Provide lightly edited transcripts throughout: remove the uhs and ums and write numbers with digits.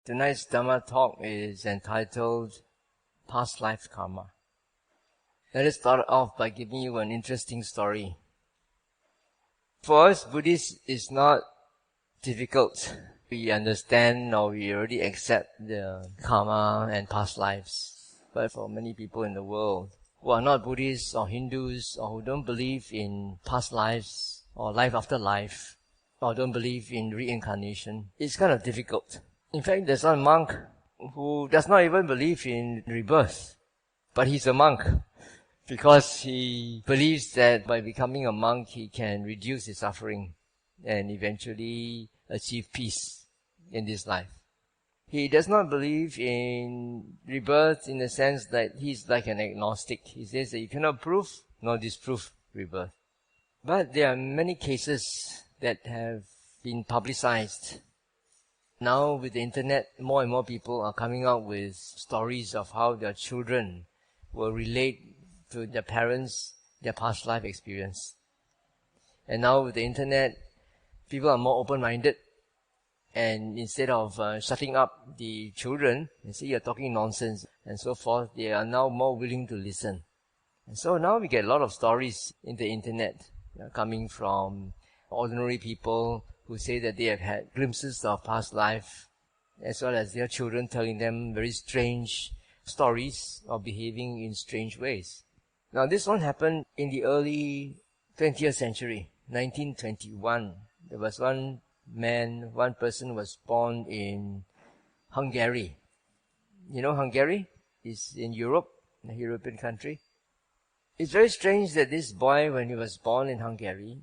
Tonight's Dhamma talk is entitled Past Life Karma. Let us start off by giving you an interesting story. For us Buddhists, it's not difficult. We understand or we already accept the karma and past lives. But for many people in the world who are not Buddhists or Hindus or who don't believe in past lives or life after life or don't believe in reincarnation, it's kind of difficult. In fact, there's one monk who does not even believe in rebirth, but he's a monk because he believes that by becoming a monk he can reduce his suffering and eventually achieve peace in this life. He does not believe in rebirth in the sense that he's like an agnostic. He says that you cannot prove nor disprove rebirth. But there are many cases that have been publicized. Now with the internet, more and more people are coming out with stories of how their children will relate to their parents, their past life experience. And now with the internet, people are more open-minded. And instead of shutting up the children and say you're talking nonsense and so forth, they are now more willing to listen. And so now we get a lot of stories in the internet coming from ordinary people who say that they have had glimpses of past life, as well as their children telling them very strange stories of behaving in strange ways. Now this one happened in the early 20th century, 1921. There was one person was born in Hungary. You know Hungary? It's in Europe, a European country. It's very strange that this boy, when he was born in Hungary,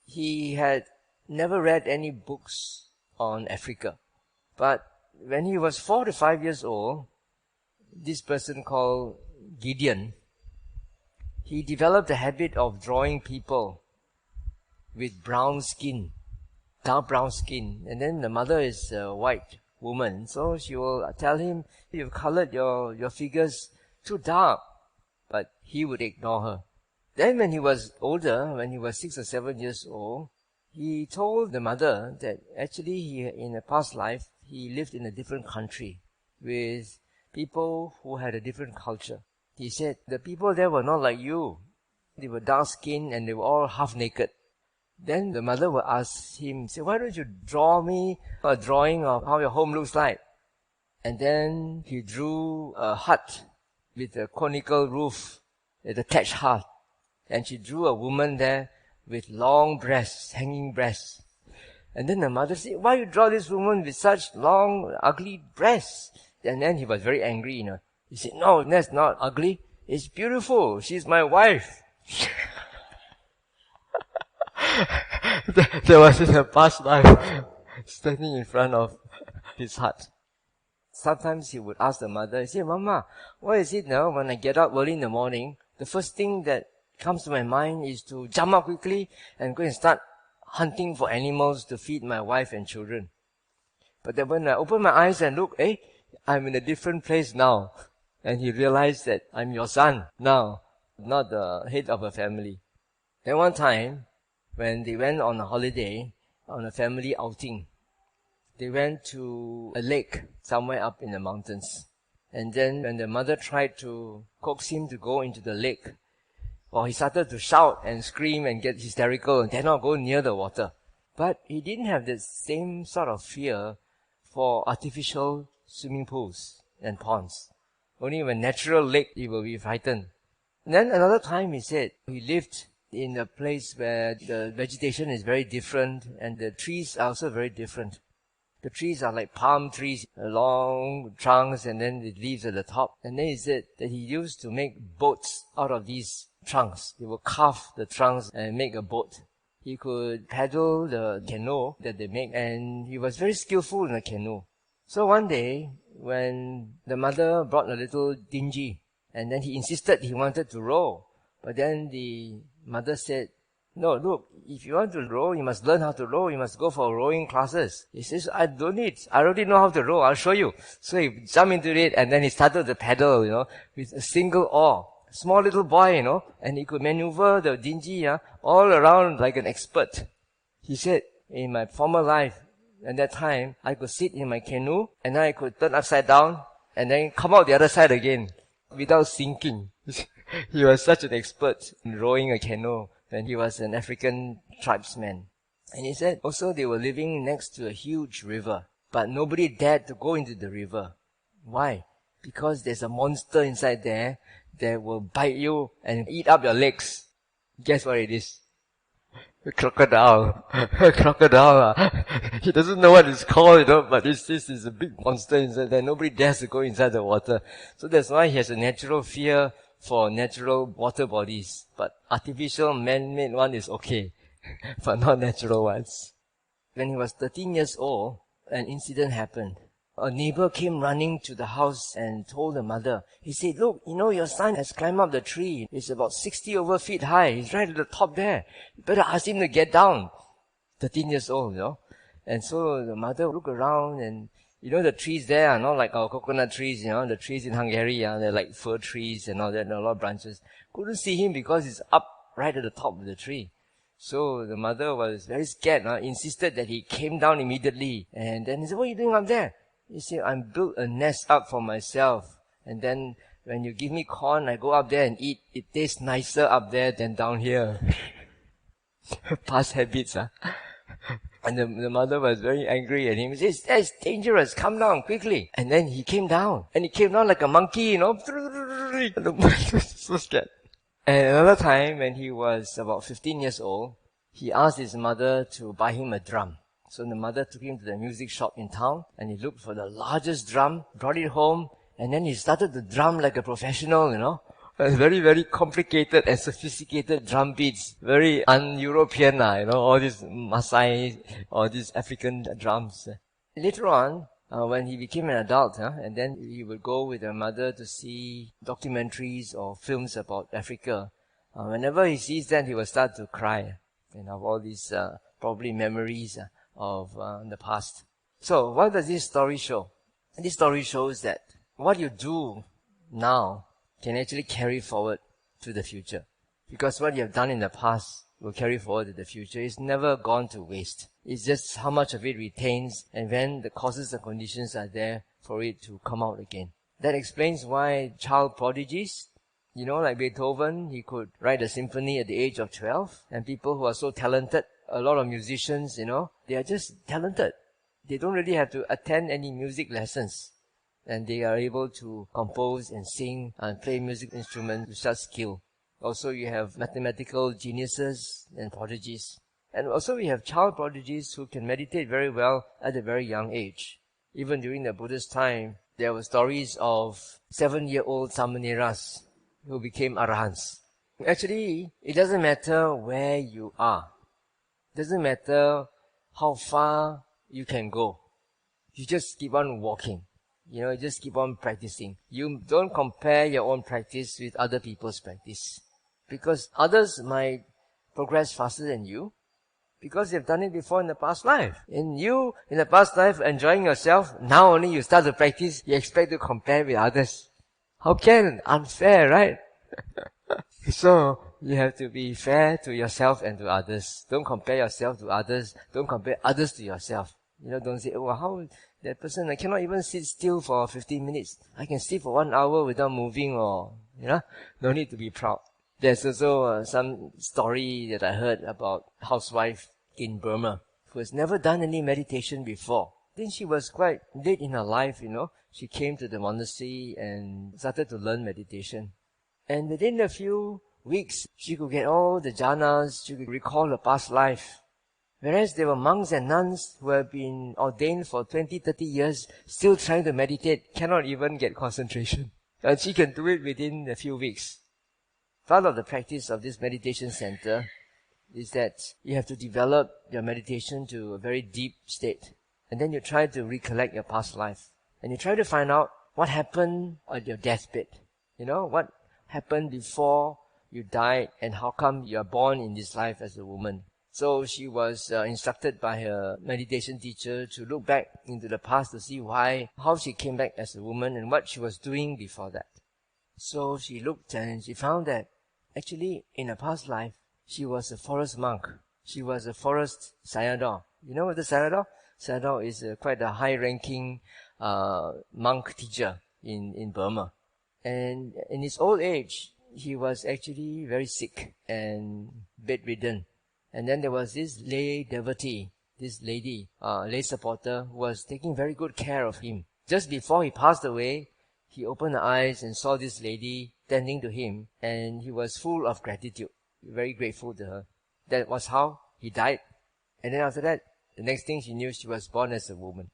he had never read any books on Africa. But when he was 4 to 5 years old, this person called Gideon, he developed the habit of drawing people with brown skin, dark brown skin. And then the mother is a white woman, so she will tell him, you've colored your figures too dark. But he would ignore her. Then when he was older, when he was 6 or 7 years old, he told the mother that actually in a past life, he lived in a different country with people who had a different culture. He said, the people there were not like you. They were dark-skinned and they were all half-naked. Then the mother would ask him, say, why don't you draw me a drawing of how your home looks like? And then he drew a hut with a conical roof, with a thatched hut. And she drew a woman there with long breasts, hanging breasts. And then the mother said, why you draw this woman with such long, ugly breasts? And then he was very angry, He said, no, that's not ugly. It's beautiful. She's my wife. There was in a past life standing in front of his hut. Sometimes he would ask the mother, he said, Mama, what is it now when I get up early in the morning? The first thing that comes to my mind is to jump up quickly and go and start hunting for animals to feed my wife and children. But then when I open my eyes and look, I'm in a different place now. And he realized that I'm your son now, not the head of a family. Then one time, when they went on a holiday, on a family outing, they went to a lake somewhere up in the mountains. And then when the mother tried to coax him to go into the lake, he started to shout and scream and get hysterical and dare not go near the water. But he didn't have the same sort of fear for artificial swimming pools and ponds. Only when natural lake he will be frightened. And then another time he said he lived in a place where the vegetation is very different and the trees are also very different. The trees are like palm trees, long trunks and then the leaves at the top. And then he said that he used to make boats out of these trunks. They will carve the trunks and make a boat. He could paddle the canoe that they make and he was very skillful in the canoe. So one day, when the mother brought a little dinghy and then he insisted he wanted to row. But then the mother said, no, look, if you want to row, you must learn how to row. You must go for rowing classes. He says, I don't need. I already know how to row. I'll show you. So he jumped into it and then he started to paddle, with a single oar. Small little boy, and he could maneuver the dinghy, all around like an expert. He said, in my former life, At that time, I could sit in my canoe, and then I could turn upside down, and then come out the other side again, without sinking. He was such an expert in rowing a canoe when he was an African tribesman. And he said also they were living next to a huge river, but nobody dared to go into the river. Why? Because there's a monster inside there that will bite you and eat up your legs. Guess what it is? A crocodile. A crocodile. He doesn't know what it's called, but this is a big monster inside there. Nobody dares to go inside the water. So that's why he has a natural fear for natural water bodies. But artificial, man-made one is okay, but not natural ones. When he was 13 years old, an incident happened. A neighbor came running to the house and told the mother. He said, look, your son has climbed up the tree. It's about 60 over feet high. He's right at the top there. You better ask him to get down. 13 years old, And so the mother looked around and, the trees there are not like our coconut trees, the trees in Hungary, they're like fir trees and all that, and a lot of branches. Couldn't see him because he's up right at the top of the tree. So the mother was very scared, insisted that he came down immediately. And then he said, what are you doing up there? He said, I built a nest up for myself. And then when you give me corn, I go up there and eat. It tastes nicer up there than down here. Past habits, And the mother was very angry at him. He said, that's dangerous. Come down quickly. And then he came down. And he came down like a monkey, And the mother was so scared. And another time when he was about 15 years old, he asked his mother to buy him a drum. So the mother took him to the music shop in town and he looked for the largest drum, brought it home, and then he started to drum like a professional, Very, very complicated and sophisticated drum beats. Very un-European, all these Maasai, all these African drums. Later on, when he became an adult, and then he would go with her mother to see documentaries or films about Africa. Whenever he sees that, he will start to cry, of all these probably memories of the past. So, what does this story show? This story shows that what you do now can actually carry forward to the future. Because what you have done in the past will carry forward to the future. It's never gone to waste. It's just how much of it retains and when the causes and conditions are there for it to come out again. That explains why child prodigies, like Beethoven, he could write a symphony at the age of 12. And people who are so talented, a lot of musicians, they are just talented. They don't really have to attend any music lessons. And they are able to compose and sing and play music instruments with such skill. Also, you have mathematical geniuses and prodigies. And also, we have child prodigies who can meditate very well at a very young age. Even during the Buddha's time, there were stories of 7-year-old samaneras who became arahants. Actually, it doesn't matter where you are. It doesn't matter how far you can go. You just keep on walking. You just keep on practicing. You don't compare your own practice with other people's practice. Because others might progress faster than you because they've done it before in the past life. And you, in the past life, enjoying yourself, now only you start to practice, you expect to compare with others. How can? Unfair, right? So, you have to be fair to yourself and to others. Don't compare yourself to others. Don't compare others to yourself. Don't say, how that person, I cannot even sit still for 15 minutes. I can sit for 1 hour without moving or, no need to be proud. There's also some story that I heard about a housewife in Burma who has never done any meditation before. Then she was quite late in her life, She came to the monastery and started to learn meditation. And within a few weeks, she could get all the jhanas, she could recall her past life. Whereas there were monks and nuns who have been ordained for 20, 30 years, still trying to meditate, cannot even get concentration. And she can do it within a few weeks. Part of the practice of this meditation center is that you have to develop your meditation to a very deep state. And then you try to recollect your past life. And you try to find out what happened on your deathbed. What happened before you died and how come you are born in this life as a woman. So she was instructed by her meditation teacher to look back into the past to see how she came back as a woman and what she was doing before that. So she looked and she found that actually in her past life, she was a forest monk. She was a forest sayadaw. You know what the Sayadaw? Sayadaw is quite a high-ranking monk teacher in Burma. And in his old age, he was actually very sick and bedridden. And then there was this lay devotee, this lady, lay supporter, who was taking very good care of him. Just before he passed away, he opened the eyes and saw this lady tending to him, and he was full of gratitude, very grateful to her. That was how he died. And then after that, the next thing she knew, she was born as a woman.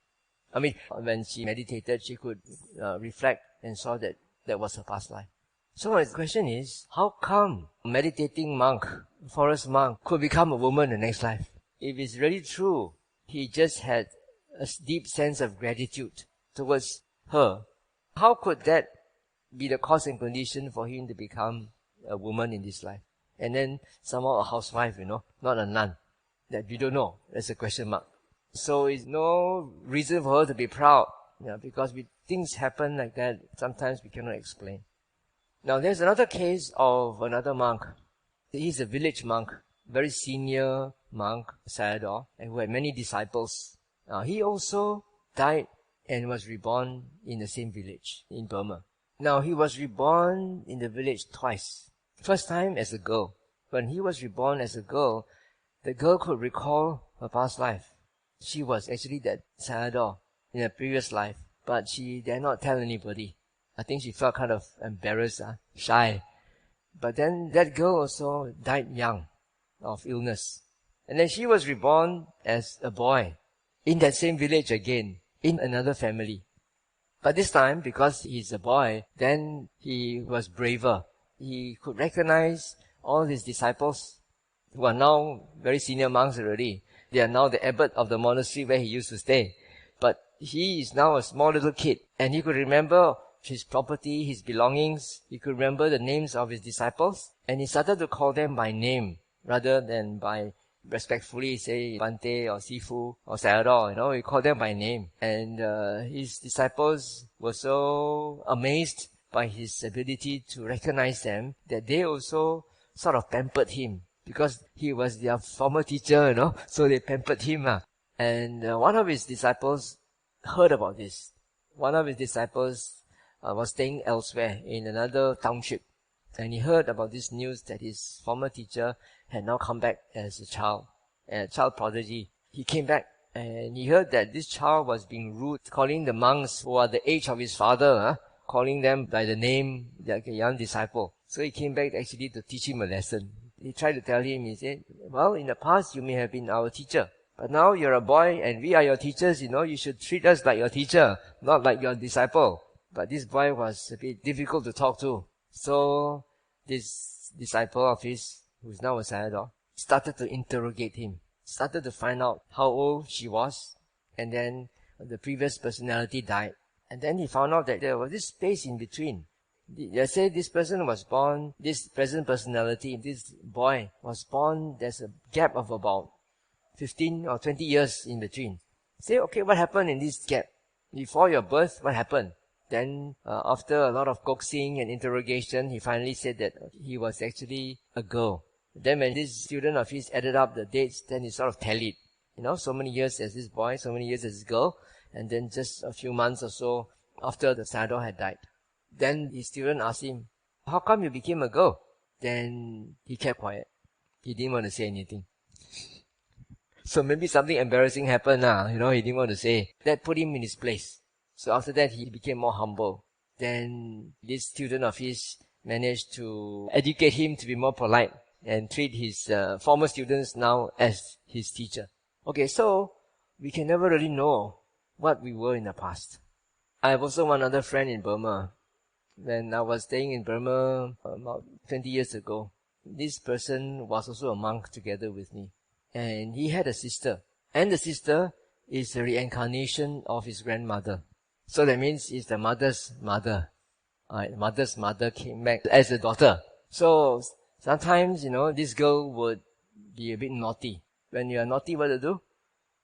I mean, when she meditated, she could reflect and saw that that was her past life. So the question is, how come a meditating monk, forest monk, could become a woman in the next life? If it's really true, he just had a deep sense of gratitude towards her. How could that be the cause and condition for him to become a woman in this life? And then somehow a housewife, not a nun. That we don't know. That's a question mark. So it's no reason for her to be proud, because things happen like that. Sometimes we cannot explain. Now there's another case of another monk. He's a village monk, very senior monk, Sayadaw, and who had many disciples. He also died and was reborn in the same village in Burma. Now he was reborn in the village twice. First time as a girl. When he was reborn as a girl, the girl could recall her past life. She was actually that Sayadaw in a previous life, but she dare not tell anybody. I think she felt kind of embarrassed, shy. But then that girl also died young of illness. And then she was reborn as a boy in that same village again, in another family. But this time, because he's a boy, then he was braver. He could recognize all his disciples, who are now very senior monks already. They are now the abbot of the monastery where he used to stay. But he is now a small little kid, and he could remember his property, his belongings. He could remember the names of his disciples, and he started to call them by name rather than by respectfully say Bhante or Sifu or Sayadaw. He called them by name. And his disciples were so amazed by his ability to recognize them that they also sort of pampered him, because he was their former teacher, so they pampered him. And one of his disciples heard about this. One of his disciples was staying elsewhere in another township, and he heard about this news that his former teacher had now come back as a child prodigy. He came back and he heard that this child was being rude, calling the monks who are the age of his father, calling them by the name like a young disciple. So he came back actually to teach him a lesson. He tried to tell him, he said, well, in the past you may have been our teacher, but now you're a boy and we are your teachers, you should treat us like your teacher, not like your disciple. But this boy was a bit difficult to talk to. So this disciple of his, who's now a Sayadaw, started to interrogate him, started to find out how old she was, and then the previous personality died. And then he found out that there was this space in between. Let's say this person was born, this present personality, this boy was born, there's a gap of about 15 or 20 years in between. Say, okay, what happened in this gap? Before your birth, what happened? Then, after a lot of coaxing and interrogation, he finally said that he was actually a girl. Then when this student of his added up the dates, then he sort of tallied. So many years as this boy, so many years as this girl, and then just a few months or so after the Sayadaw had died. Then his student asked him, how come you became a girl? Then he kept quiet. He didn't want to say anything. So maybe something embarrassing happened he didn't want to say. That put him in his place. So after that, he became more humble. Then this student of his managed to educate him to be more polite and treat his former students now as his teacher. Okay, so we can never really know what we were in the past. I have also one other friend in Burma. When I was staying in Burma about 20 years ago, this person was also a monk together with me. And he had a sister. And the sister is a reincarnation of his grandmother. So that means it's the mother's mother. The mother's mother came back as a daughter. So sometimes, this girl would be a bit naughty. When you are naughty, what to do?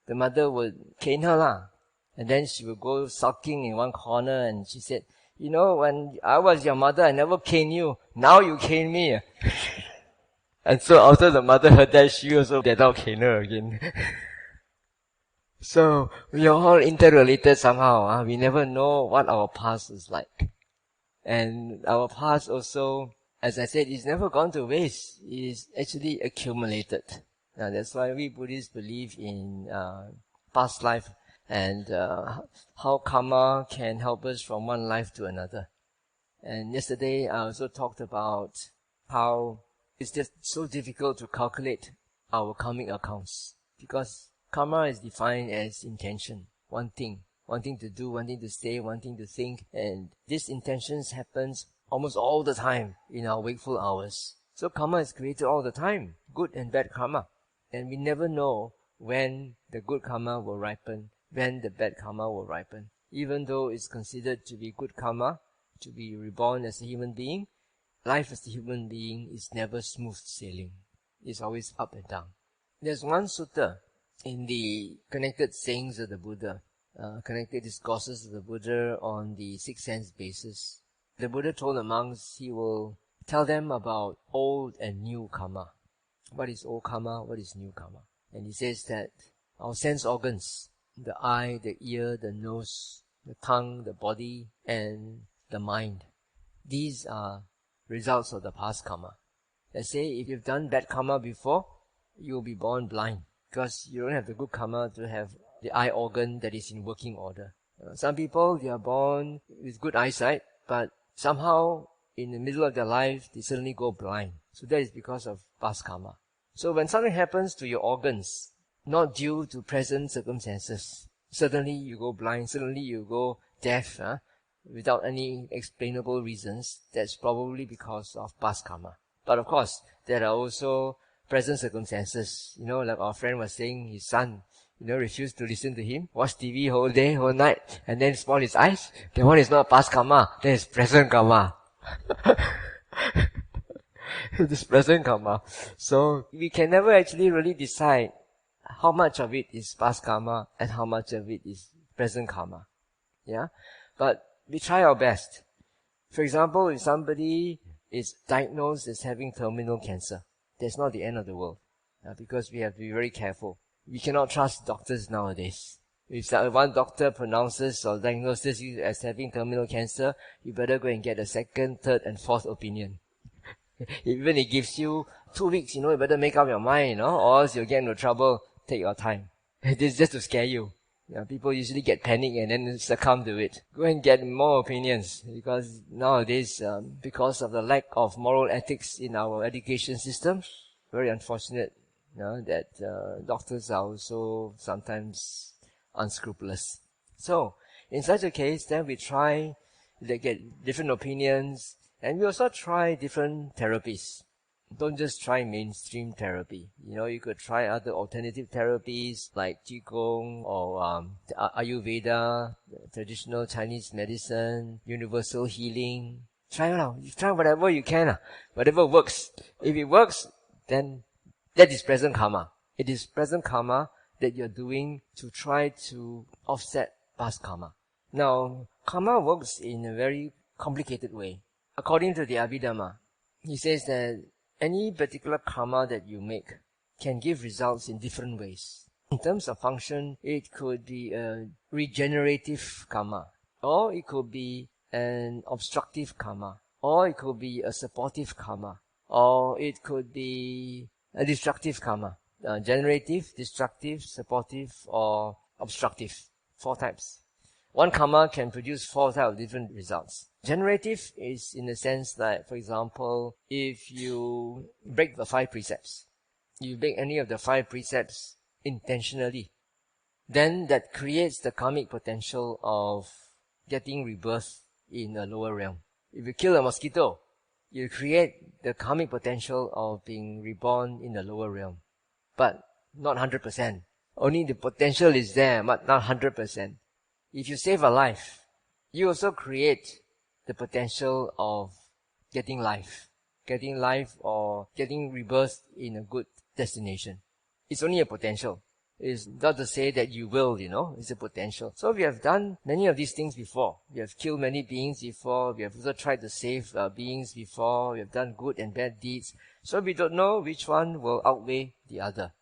The mother would cane her And then she would go sulking in one corner and she said, when I was your mother, I never caned you. Now you cane me. And so after the mother heard that, she also did not cane her again. So we are all interrelated somehow. We never know what our past is like. And our past also, as I said, is never gone to waste. It is actually accumulated. Now that's why we Buddhists believe in past life and how karma can help us from one life to another. And yesterday I also talked about how it's just so difficult to calculate our karmic accounts, because karma is defined as intention, wanting to do, wanting to say, wanting to think, and these intentions happens almost all the time in our wakeful hours. So karma is created all the time, good and bad karma. And we never know when the good karma will ripen, when the bad karma will ripen. Even though it's considered to be good karma, to be reborn as a human being, life as a human being is never smooth sailing. It's always up and down. There's one sutta in the connected sayings of the Buddha, connected discourses of the Buddha on the six sense basis. The Buddha told the monks he will tell them about old and new karma. What is old karma? What is new karma? And he says that our sense organs, the eye, the ear, the nose, the tongue, the body, and the mind, these are results of the past karma. Let's say if you've done bad karma before, you'll be born blind because you don't have the good karma to have the eye organ that is in working order. Some people, they are born with good eyesight, but somehow in the middle of their life, they suddenly go blind. So that is because of past karma. So when something happens to your organs, not due to present circumstances, suddenly you go blind, suddenly you go deaf, without any explainable reasons, that's probably because of past karma. But of course, there are also present circumstances. Like our friend was saying, his son, refused to listen to him, watch TV whole day, whole night, and then spoil his eyes. That one is not past karma, that is present karma. It is present karma. So we can never actually really decide how much of it is past karma and how much of it is present karma. Yeah? But we try our best. For example, if somebody is diagnosed as having terminal cancer, that's not the end of the world. Because we have to be very careful. We cannot trust doctors nowadays. If one doctor pronounces or diagnoses you as having terminal cancer, you better go and get a second, third, and fourth opinion. Even it gives you 2 weeks, you better make up your mind, or else you'll get into trouble. Take your time. This is just to scare you. People usually get panic and then succumb to it. Go and get more opinions, because nowadays, because of the lack of moral ethics in our education system, very unfortunate that doctors are also sometimes unscrupulous. So, in such a case, then we try to get different opinions, and we also try different therapies. Don't just try mainstream therapy. You could try other alternative therapies like Qigong or Ayurveda, traditional Chinese medicine, universal healing. Try it out. You try whatever you can. Whatever works. If it works, then that is present karma. It is present karma that you're doing to try to offset past karma. Now, karma works in a very complicated way. According to the Abhidhamma, he says that any particular karma that you make can give results in different ways. In terms of function, it could be a regenerative karma, or it could be an obstructive karma, or it could be a supportive karma, or it could be a destructive karma. Generative, destructive, supportive, or obstructive. 4 types. One karma can produce 4 types of different results. Generative is in the sense that, for example, if you break the 5 precepts, you break any of the 5 precepts intentionally, then that creates the karmic potential of getting rebirth in a lower realm. If you kill a mosquito, you create the karmic potential of being reborn in the lower realm. But not 100%. Only the potential is there, but not 100%. If you save a life, you also create the potential of getting life or getting rebirth in a good destination. It's only a potential. It's not to say that you will, it's a potential. So we have done many of these things before. We have killed many beings before. We have also tried to save beings before. We have done good and bad deeds. So we don't know which one will outweigh the other.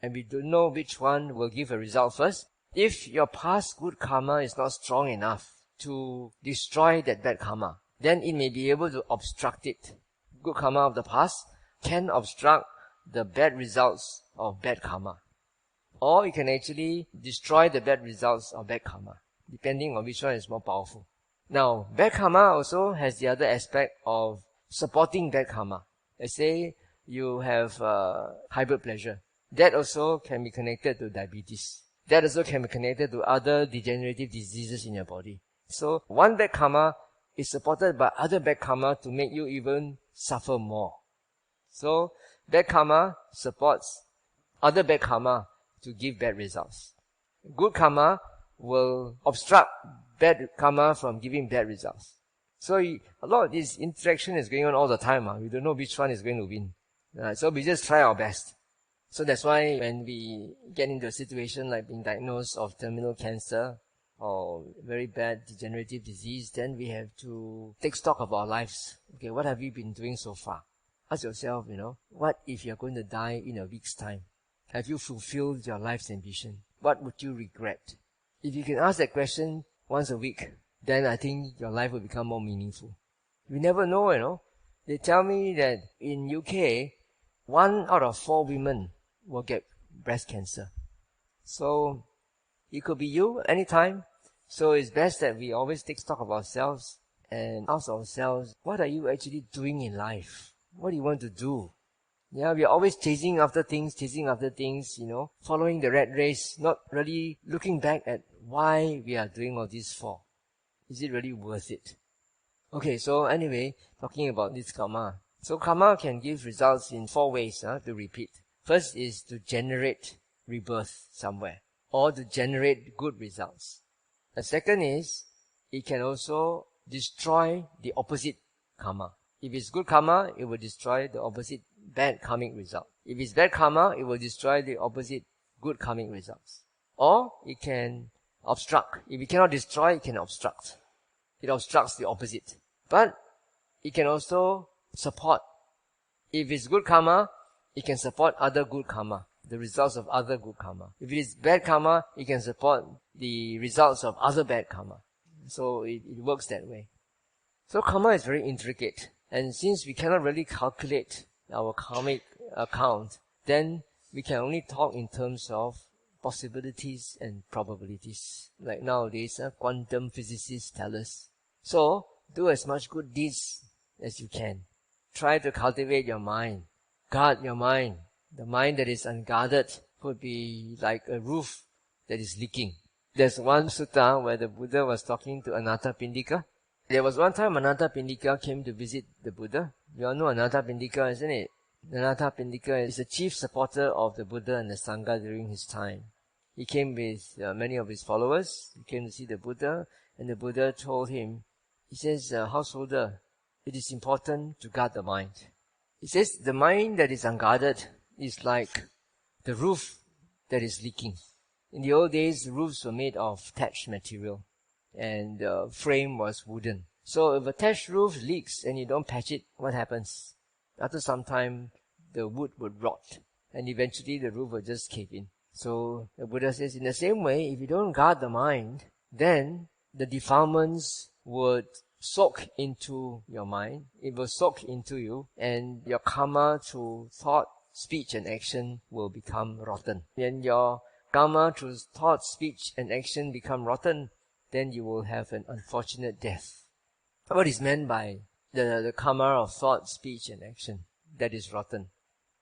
And we don't know which one will give a result first if your past good karma is not strong enough to destroy that bad karma, then it may be able to obstruct it. Good karma of the past can obstruct the bad results of bad karma. Or it can actually destroy the bad results of bad karma, depending on which one is more powerful. Now, bad karma also has the other aspect of supporting bad karma. Let's say you have high blood pressure. That also can be connected to diabetes. That also can be connected to other degenerative diseases in your body. So one bad karma is supported by other bad karma to make you even suffer more. So bad karma supports other bad karma to give bad results. Good karma will obstruct bad karma from giving bad results. So a lot of this interaction is going on all the time. We don't know which one is going to win. So we just try our best. So that's why when we get into a situation like being diagnosed of terminal cancer or very bad degenerative disease, then we have to take stock of our lives. Okay, what have you been doing so far? Ask yourself, what if you're going to die in a week's time? Have you fulfilled your life's ambition? What would you regret? If you can ask that question once a week, then I think your life will become more meaningful. You never know, They tell me that in UK, 1 out of 4 women will get breast cancer. So it could be you anytime. So it's best that we always take stock of ourselves and ask ourselves, what are you actually doing in life? What do you want to do? We are always chasing after things, following the rat race, not really looking back at why we are doing all this for. Is it really worth it? Okay, so anyway, talking about this karma. So karma can give results in 4 ways to repeat. First is to generate rebirth somewhere, or to generate good results. The second is, it can also destroy the opposite karma. If it's good karma, it will destroy the opposite bad karmic result. If it's bad karma, it will destroy the opposite good karmic results. Or it can obstruct. If it cannot destroy, it can obstruct. It obstructs the opposite. But it can also support. If it's good karma, it can support other good karma, the results of other good karma. If it is bad karma, it can support the results of other bad karma. So it works that way. So karma is very intricate. And since we cannot really calculate our karmic account, then we can only talk in terms of possibilities and probabilities. Like nowadays, quantum physicists tell us. So, do as much good deeds as you can. Try to cultivate your mind. Guard your mind. The mind that is unguarded could be like a roof that is leaking. There's one sutta where the Buddha was talking to Anathapindika. There was one time Anathapindika came to visit the Buddha. You all know Anathapindika, isn't it? Anathapindika is the chief supporter of the Buddha and the Sangha during his time. He came with many of his followers. He came to see the Buddha, and the Buddha told him, he says, householder, it is important to guard the mind. He says, the mind that is unguarded is like the roof that is leaking. In the old days, the roofs were made of thatched material, and the frame was wooden. So if a thatched roof leaks and you don't patch it, what happens? After some time, the wood would rot, and eventually the roof will just cave in. So the Buddha says, in the same way, if you don't guard the mind, then the defilements would soak into your mind. It will soak into you, and your karma through thought, speech, and action will become rotten. When your karma through thought, speech, and action become rotten, then you will have an unfortunate death. What is meant by the karma of thought, speech, and action that is rotten?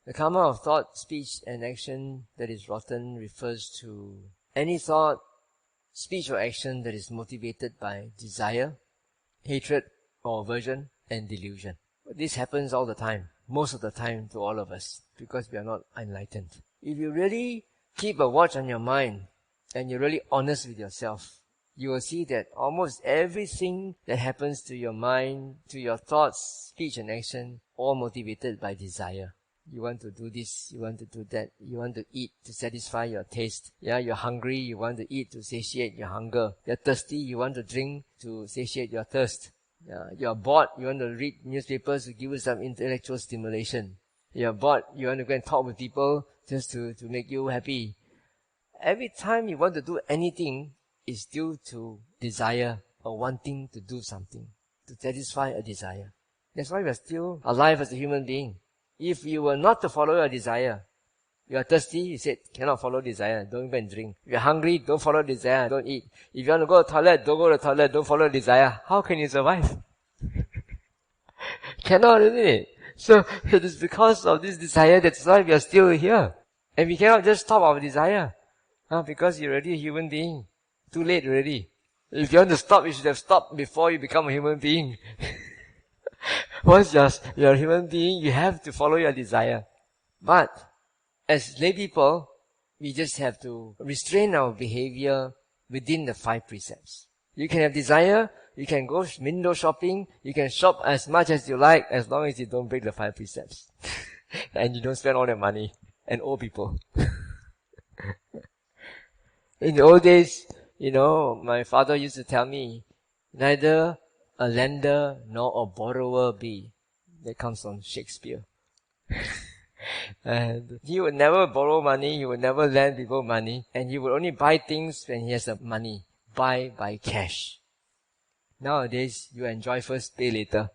The karma of thought, speech, and action that is rotten refers to any thought, speech, or action that is motivated by desire, hatred, or aversion, and delusion. This happens all the time, most of the time to all of us, because we are not enlightened. If you really keep a watch on your mind, and you're really honest with yourself, you will see that almost everything that happens to your mind, to your thoughts, speech, and action, all motivated by desire. You want to do this, you want to do that, you want to eat to satisfy your taste. You're hungry, you want to eat to satiate your hunger. You're thirsty, you want to drink to satiate your thirst. You're bored, you want to read newspapers to give you some intellectual stimulation. You're bored, you want to go and talk with people just to make you happy. every time you want to do anything, it's due to desire or wanting to do something, to satisfy a desire. That's why we are still alive as a human being. If you were not to follow your desire, you are thirsty, you said, cannot follow desire, don't go and drink. If you're hungry, don't follow desire, don't eat. If you want to go to the toilet, don't go to the toilet, don't follow desire. How can you survive? Cannot, isn't it? So, it is because of this desire, that's why we are still here. And we cannot just stop our desire. Because you're already a human being. Too late already. If you want to stop, you should have stopped before you become a human being. Once you're a human being, you have to follow your desire. But, as lay people, we just have to restrain our behavior within the 5 precepts. You can have desire, you can go window shopping, you can shop as much as you like, as long as you don't break the 5 precepts. And you don't spend all that money and owe people. In the old days, my father used to tell me, neither a lender nor a borrower be. That comes from Shakespeare. And he would never borrow money, he would never lend people money, and he would only buy things when he has the money. Buy by cash. Nowadays, you enjoy first, pay later.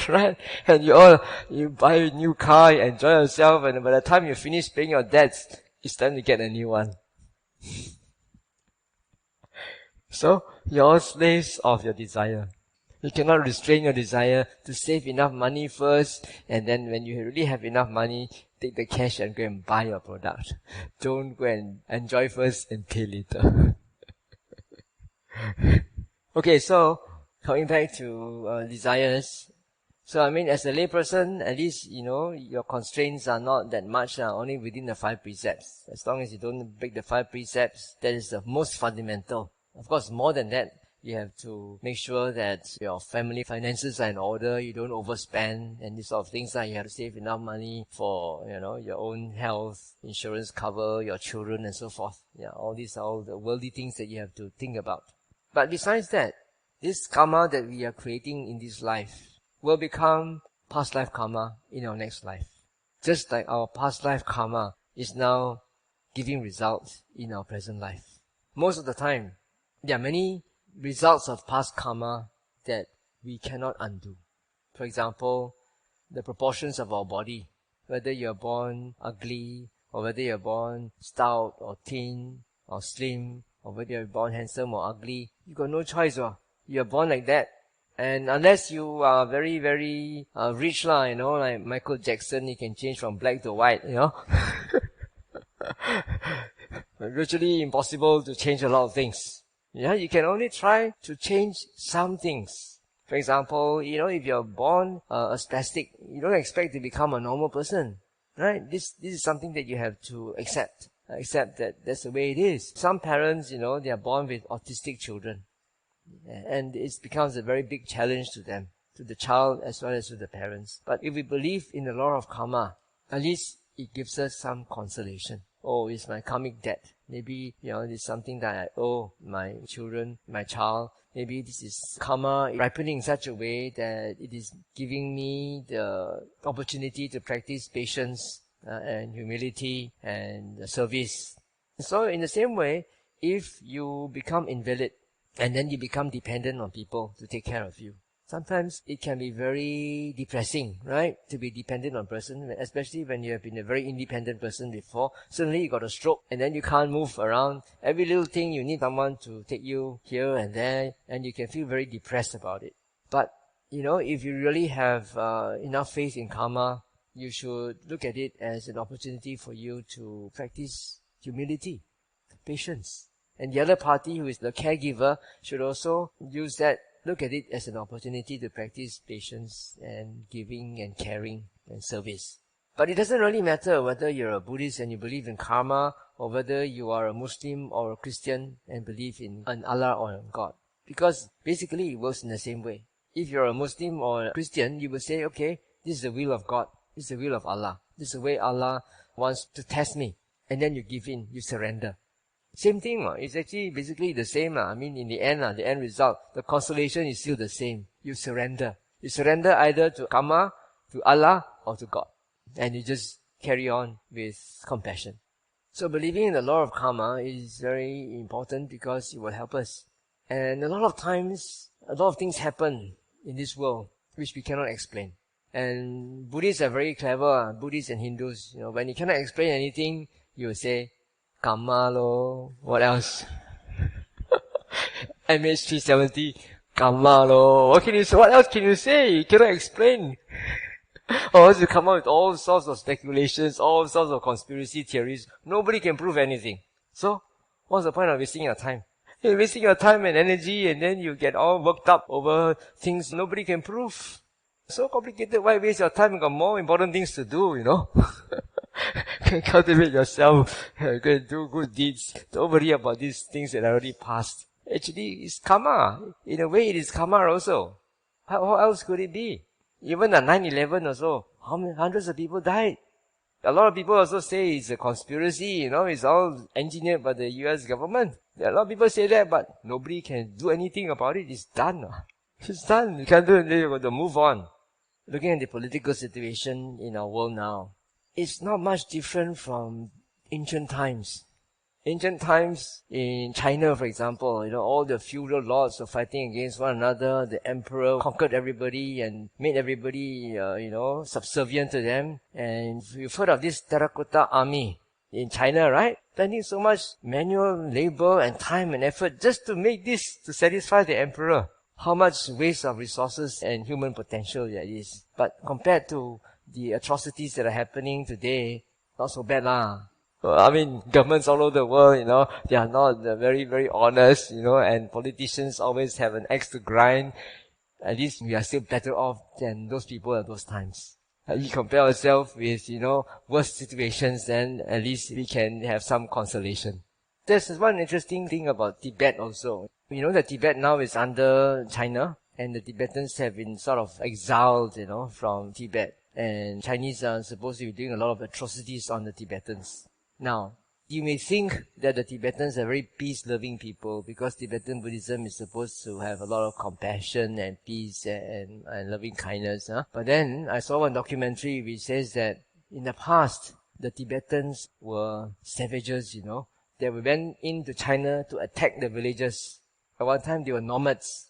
Right? And you buy a new car, you enjoy yourself, and by the time you finish paying your debts, it's time to get a new one. So, you're slaves of your desire. You cannot restrain your desire to save enough money first, and then when you really have enough money, take the cash and go and buy your product. Don't go and enjoy first and pay later. Okay, so, coming back to desires. So, as a layperson, at least, your constraints are not that much, only within the 5 precepts. As long as you don't break the 5 precepts, that is the most fundamental. Of course, more than that, you have to make sure that your family finances are in order, you don't overspend, and these sort of things. You have to save enough money for, your own health, insurance cover, your children, and so forth. Yeah, all these are all the worldly things that you have to think about. But besides that, this karma that we are creating in this life will become past life karma in our next life. Just like our past life karma is now giving results in our present life. Most of the time, there are many results of past karma that we cannot undo. For example, the proportions of our body, whether you're born ugly, or whether you're born stout or thin or slim, or whether you're born handsome or ugly, you got no choice. You're born like that. And unless you are very, very rich, like Michael Jackson, he can change from black to white, Virtually impossible to change a lot of things. Yeah, you can only try to change some things. For example, if you're born a spastic, you don't expect to become a normal person, right? This is something that you have to accept. Accept that that's the way it is. Some parents, they are born with autistic children. And it becomes a very big challenge to them, to the child as well as to the parents. But if we believe in the law of karma, at least it gives us some consolation. Oh, it's my karmic debt. Maybe, it's something that I owe my children, my child. Maybe this is karma ripening in such a way that it is giving me the opportunity to practice patience and humility and service. So in the same way, if you become invalid and then you become dependent on people to take care of you, sometimes it can be very depressing, right? To be dependent on a person, especially when you have been a very independent person before. Suddenly you got a stroke and then you can't move around. Every little thing you need someone to take you here and there, and you can feel very depressed about it. But, if you really have enough faith in karma, you should look at it as an opportunity for you to practice humility, patience. And the other party, who is the caregiver, should also look at it as an opportunity to practice patience and giving and caring and service. But it doesn't really matter whether you're a Buddhist and you believe in karma, or whether you are a Muslim or a Christian and believe in an Allah or in God. Because basically it works in the same way. If you're a Muslim or a Christian, you will say, okay, this is the will of God. This is the will of Allah. This is the way Allah wants to test me. And then you give in, you surrender. Same thing, it's actually basically the same. In the end result, the consolation is still the same. You surrender. You surrender either to karma, to Allah, or to God. And you just carry on with compassion. So believing in the law of karma is very important because it will help us. And a lot of times, a lot of things happen in this world which we cannot explain. And Buddhists are very clever, Buddhists and Hindus. When you cannot explain anything, you will say, Kamma lo, what else? MH370, Kamma lo. What else can you say? You cannot explain. Or else you come up with all sorts of speculations, all sorts of conspiracy theories. Nobody can prove anything. So, what's the point of wasting your time? You're wasting your time and energy, and then you get all worked up over things nobody can prove. So complicated, why waste your time? You've got more important things to do, Cultivate yourself, go and do good deeds. Don't worry about these things that are already past. Actually, it's karma. In a way, it is karma also. How else could it be? Even at 9/11 or so, hundreds of people died. A lot of people also say it's a conspiracy, it's all engineered by the US government. A lot of people say that, but nobody can do anything about it. It's done. It's done. You can't do anything. You've got to move on. Looking at the political situation in our world now, it's not much different from ancient times. Ancient times in China, for example, all the feudal lords were fighting against one another. The emperor conquered everybody and made everybody, subservient to them. And you've heard of this terracotta army in China, right? Spending so much manual labor and time and effort just to make this, to satisfy the emperor. How much waste of resources and human potential that is. But compared to the atrocities that are happening today, not so bad lah. Governments all over the world, they are not very, very honest, and politicians always have an axe to grind. At least we are still better off than those people at those times. We compare ourselves with, worse situations, then at least we can have some consolation. There's one interesting thing about Tibet also. We know that Tibet now is under China, and the Tibetans have been sort of exiled, from Tibet. And Chinese are supposed to be doing a lot of atrocities on the Tibetans. Now, you may think that the Tibetans are very peace-loving people because Tibetan Buddhism is supposed to have a lot of compassion and peace and loving kindness. But then I saw one documentary which says that in the past, the Tibetans were savages, They went into China to attack the villages. At one time, they were nomads.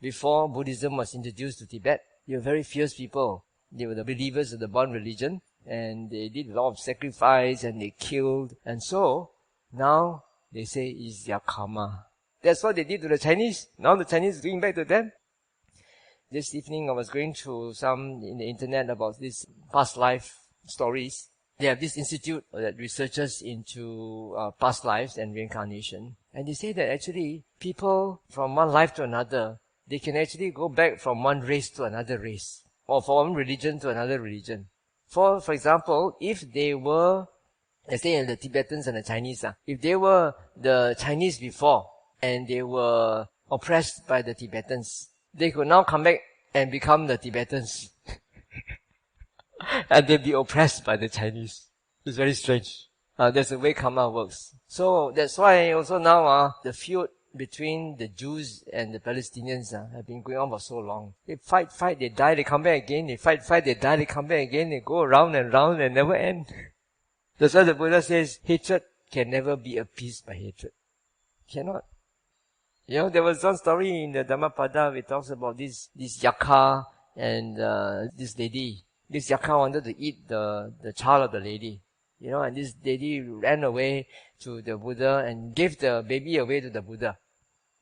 Before Buddhism was introduced to Tibet, they were very fierce people. They were the believers of the Bon religion. And they did a lot of sacrifice and they killed. And so, now they say it's their karma. That's what they did to the Chinese. Now the Chinese are doing back to them. This evening I was going through some in the internet about these past life stories. They have this institute that researches into past lives and reincarnation. And they say that actually people from one life to another, they can actually go back from one race to another race. Or from one religion to another religion. For example, if they were, let's say the Tibetans and the Chinese, if they were the Chinese before and they were oppressed by the Tibetans, they could now come back and become the Tibetans. And they'd be oppressed by the Chinese. It's very strange. That's the way karma works. So that's why also now the feud between the Jews and the Palestinians have been going on for so long. They fight, they die, they come back again. They fight, they die, they come back again. They go round and round and never end. That's why the Buddha says hatred can never be appeased by hatred. Cannot. There was one story in the Dhammapada which talks about this yaka and this lady. This yaka wanted to eat the child of the lady. And this lady ran away to the Buddha and gave the baby away to the Buddha.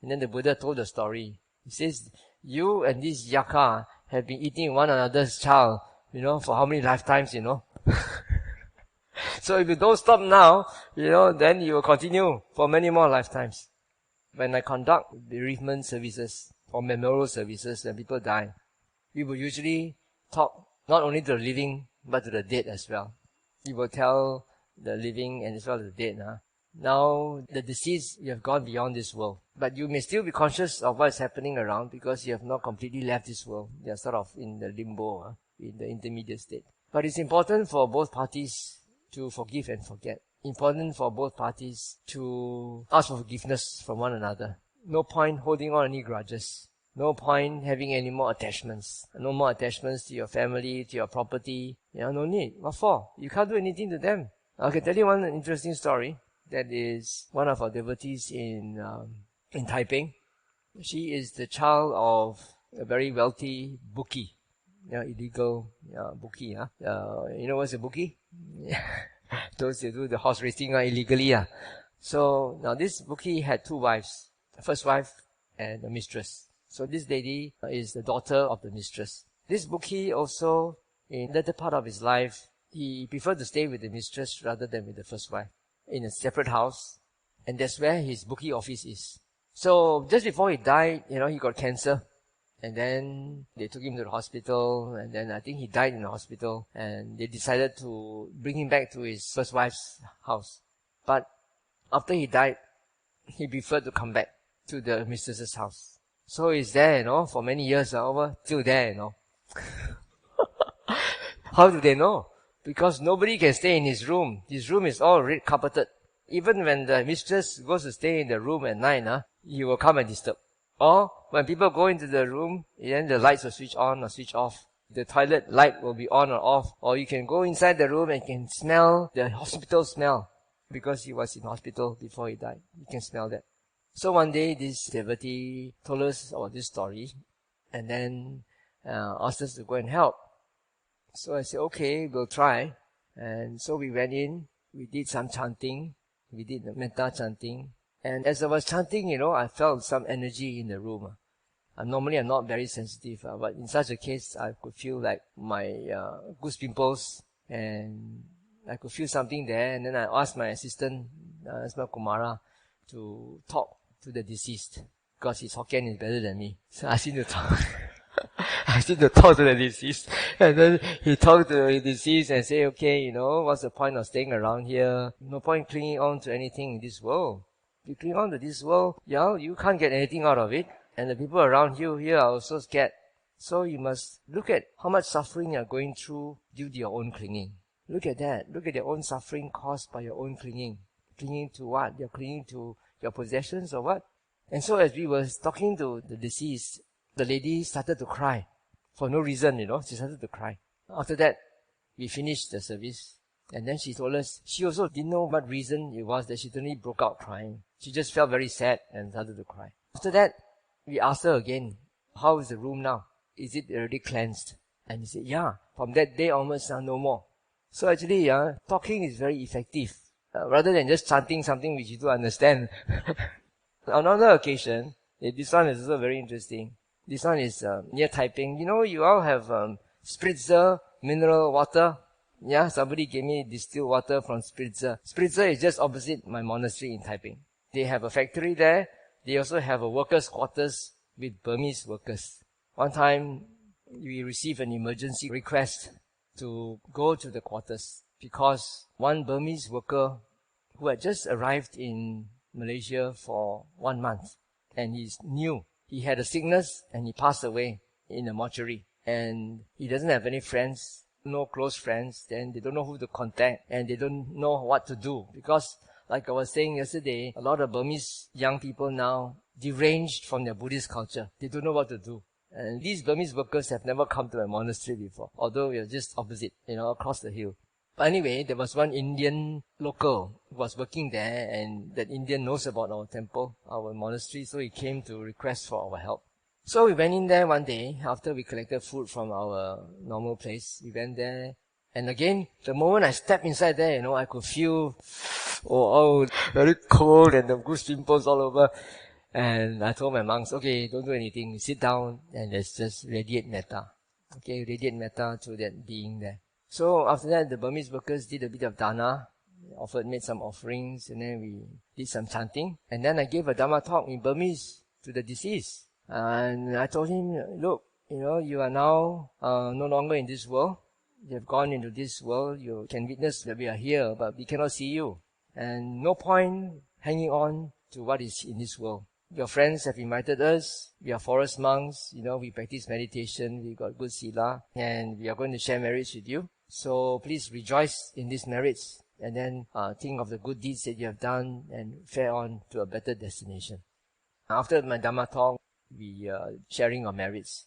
And then the Buddha told the story. He says, you and this yaka have been eating one another's child, for how many lifetimes, So if you don't stop now, then you will continue for many more lifetimes. When I conduct bereavement services or memorial services when people die, we will usually talk not only to the living, but to the dead as well. We will tell the living and as well as the dead. Now, the deceased, you have gone beyond this world. But you may still be conscious of what is happening around because you have not completely left this world. They are sort of in the limbo, in the intermediate state. But it's important for both parties to forgive and forget. Important for both parties to ask for forgiveness from one another. No point holding on any grudges. No point having any more attachments. No more attachments to your family, to your property. No need. What for? You can't do anything to them. I can tell you one interesting story. That is one of our devotees in Taiping. She is the child of a very wealthy bookie. Illegal bookie. You know what's a bookie? Those who do the horse racing illegally. So now this bookie had two wives. The first wife and the mistress. So this lady is the daughter of the mistress. This bookie also, in the latter part of his life, he preferred to stay with the mistress rather than with the first wife in a separate house. And that's where his bookie office is. So just before he died, he got cancer. And then they took him to the hospital, and then I think he died in the hospital, and they decided to bring him back to his first wife's house. But after he died, he preferred to come back to the mistress's house. So he's there, for many years, still there, How do they know? Because nobody can stay in his room. His room is all red carpeted. Even when the mistress goes to stay in the room at night, he will come and disturb. Or when people go into the room, then the lights will switch on or switch off. The toilet light will be on or off. Or you can go inside the room and can smell the hospital smell. Because he was in hospital before he died. You can smell that. So one day this devotee told us about this story. And then asked us to go and help. So I said, okay, we'll try. And so we went in. We did some chanting. We did the metta chanting. And as I was chanting, I felt some energy in the room. Normally I'm not very sensitive, but in such a case, I could feel like my goose pimples, and I could feel something there. And then I asked my assistant, Kumara, to talk to the deceased, because his Hokkien is better than me. So I asked him to talk. I asked him to talk to the deceased. And then he talked to the deceased and said, okay, what's the point of staying around here? No point clinging on to anything in this world. If you cling on to this world, you can't get anything out of it. And the people around you here are also scared. So you must look at how much suffering you're going through due to your own clinging. Look at that. Look at your own suffering caused by your own clinging. Clinging to what? You're clinging to your possessions or what? And so as we were talking to the deceased, the lady started to cry. For no reason, she started to cry. After that, we finished the service. And then she told us, she also didn't know what reason it was that she suddenly broke out crying. She just felt very sad and started to cry. After that, we asked her again, how is the room now? Is it already cleansed? And he said, yeah, from that day onwards, no more. So actually, talking is very effective. Rather than just chanting something which you don't understand. On another occasion, this one is also very interesting. This one is near Taiping. You all have spritzer mineral water. Yeah, somebody gave me distilled water from Spritzer. Spritzer is just opposite my monastery in Taiping. They have a factory there. They also have a workers' quarters with Burmese workers. One time, we received an emergency request to go to the quarters because one Burmese worker who had just arrived in Malaysia for 1 month, and he's new. He had a sickness and he passed away in a mortuary. And he doesn't have any friends. No close friends, then they don't know who to contact, and they don't know what to do. Because, like I was saying yesterday, a lot of Burmese young people now deranged from their Buddhist culture. They don't know what to do. And these Burmese workers have never come to a monastery before, although we are just opposite, across the hill. But anyway, there was one Indian local who was working there, and that Indian knows about our temple, our monastery, so he came to request for our help. So we went in there one day, after we collected food from our normal place. We went there, and again, the moment I stepped inside there, I could feel, very cold, and the goose pimples all over. And I told my monks, okay, don't do anything, sit down, and let's just radiate metta. Okay, radiate metta to that being there. So after that, the Burmese workers did a bit of dana, made some offerings, and then we did some chanting. And then I gave a Dhamma talk in Burmese to the deceased. And I told him, look, you are now no longer in this world. You have gone into this world. You can witness that we are here, but we cannot see you. And no point hanging on to what is in this world. Your friends have invited us. We are forest monks. We practice meditation. We got good sila. And we are going to share merits with you. So please rejoice in these merits. And then think of the good deeds that you have done and fare on to a better destination. After my Dhamma talk, we sharing our merits.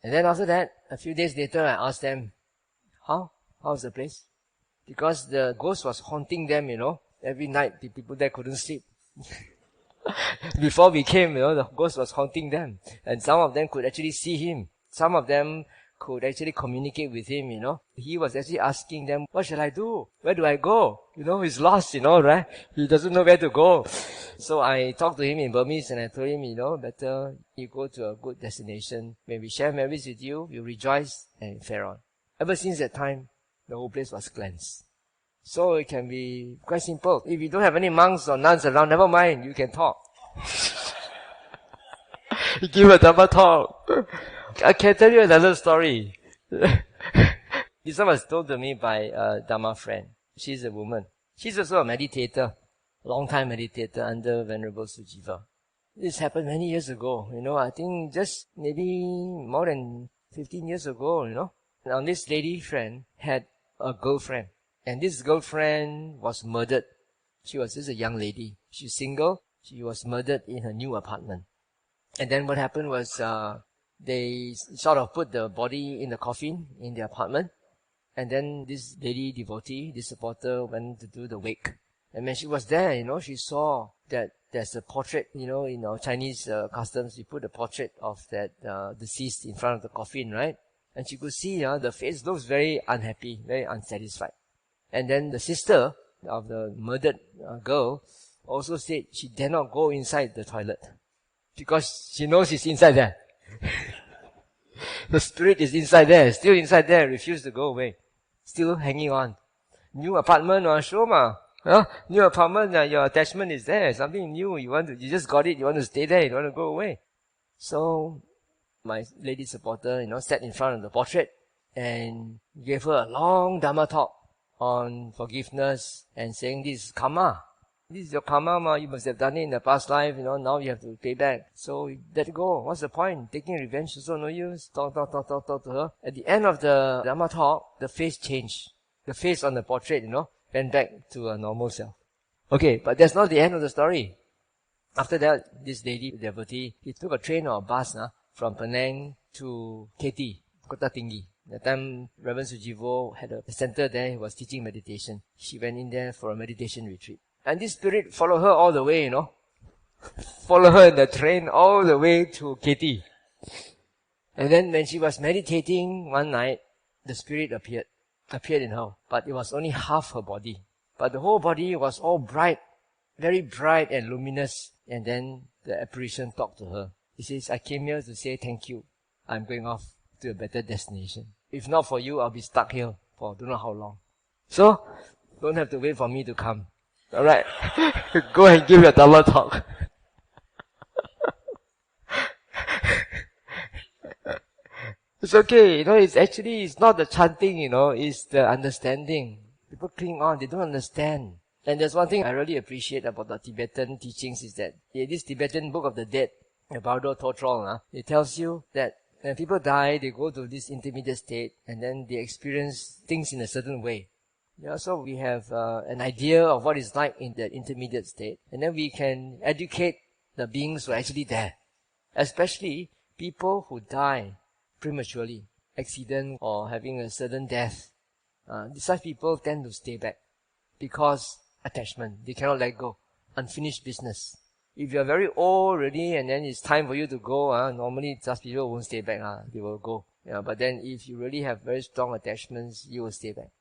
And then after that, a few days later, I asked them, how's the place? because the ghost was haunting them, Every night the people there couldn't sleep. Before we came, the ghost was haunting them. And some of them could actually see him. Some of them could actually communicate with him, He was actually asking them, what shall I do? Where do I go? He's lost, right? He doesn't know where to go. So I talked to him in Burmese and I told him, better you go to a good destination. When we share memories with you, you rejoice and fare on. Ever since that time, the whole place was cleansed. So it can be quite simple. If you don't have any monks or nuns around, never mind, you can talk. Give a Dhamma talk. I can tell you another story. This one was told to me by a Dhamma friend. She's a woman. She's also a meditator, long-time meditator under Venerable Sujiva. This happened many years ago, I think just maybe more than 15 years ago, Now this lady friend had a girlfriend. And this girlfriend was murdered. She was just a young lady. She's single. She was murdered in her new apartment. And then what happened was, they sort of put the body in the coffin in the apartment. And then this lady devotee, this supporter, went to do the wake. And when she was there, she saw that there's a portrait, in our Chinese customs, we put a portrait of that deceased in front of the coffin, right? And she could see, the face looks very unhappy, very unsatisfied. And then the sister of the murdered girl also said she dare not go inside the toilet because she knows he's inside there. The spirit is inside there, still inside there, refused to go away. Still hanging on. New apartment, sure ma. New apartment, your attachment is there, something new, you just got it, you want to stay there, you don't want to go away. So, my lady supporter, sat in front of the portrait and gave her a long Dhamma talk on forgiveness and saying, this is Kamma. This is your karma, ma. You must have done it in the past life, now you have to pay back. So let it go. What's the point? Taking revenge is also no use. Talk to her. At the end of the Dhamma talk, the face changed. The face on the portrait, went back to a normal self. Okay, but that's not the end of the story. After that, this lady, devotee, he took a train or a bus from Penang to KT, Kota Tinggi. That time, Reverend Sujivo had a center there. He was teaching meditation. She went in there for a meditation retreat. And this spirit followed her all the way, Followed her in the train all the way to KT. And then when she was meditating one night, the spirit appeared in her. But it was only half her body. But the whole body was all bright, very bright and luminous. And then the apparition talked to her. He says, I came here to say thank you. I'm going off to a better destination. If not for you, I'll be stuck here for don't know how long. So, don't have to wait for me to come. Alright. Go and give your Dhamma talk. It's okay, it's not the chanting, it's the understanding. People cling on, they don't understand. And there's one thing I really appreciate about the Tibetan teachings is that this Tibetan Book of the Dead, the Bardo Totrol, it tells you that when people die, they go to this intermediate state and then they experience things in a certain way. So we have an idea of what it's like in that intermediate state. And then we can educate the beings who are actually there. Especially people who die prematurely, accident or having a sudden death. Such people tend to stay back because attachment. They cannot let go. Unfinished business. If you're very old already and then it's time for you to go, normally such people won't stay back. They will go. But then if you really have very strong attachments, you will stay back.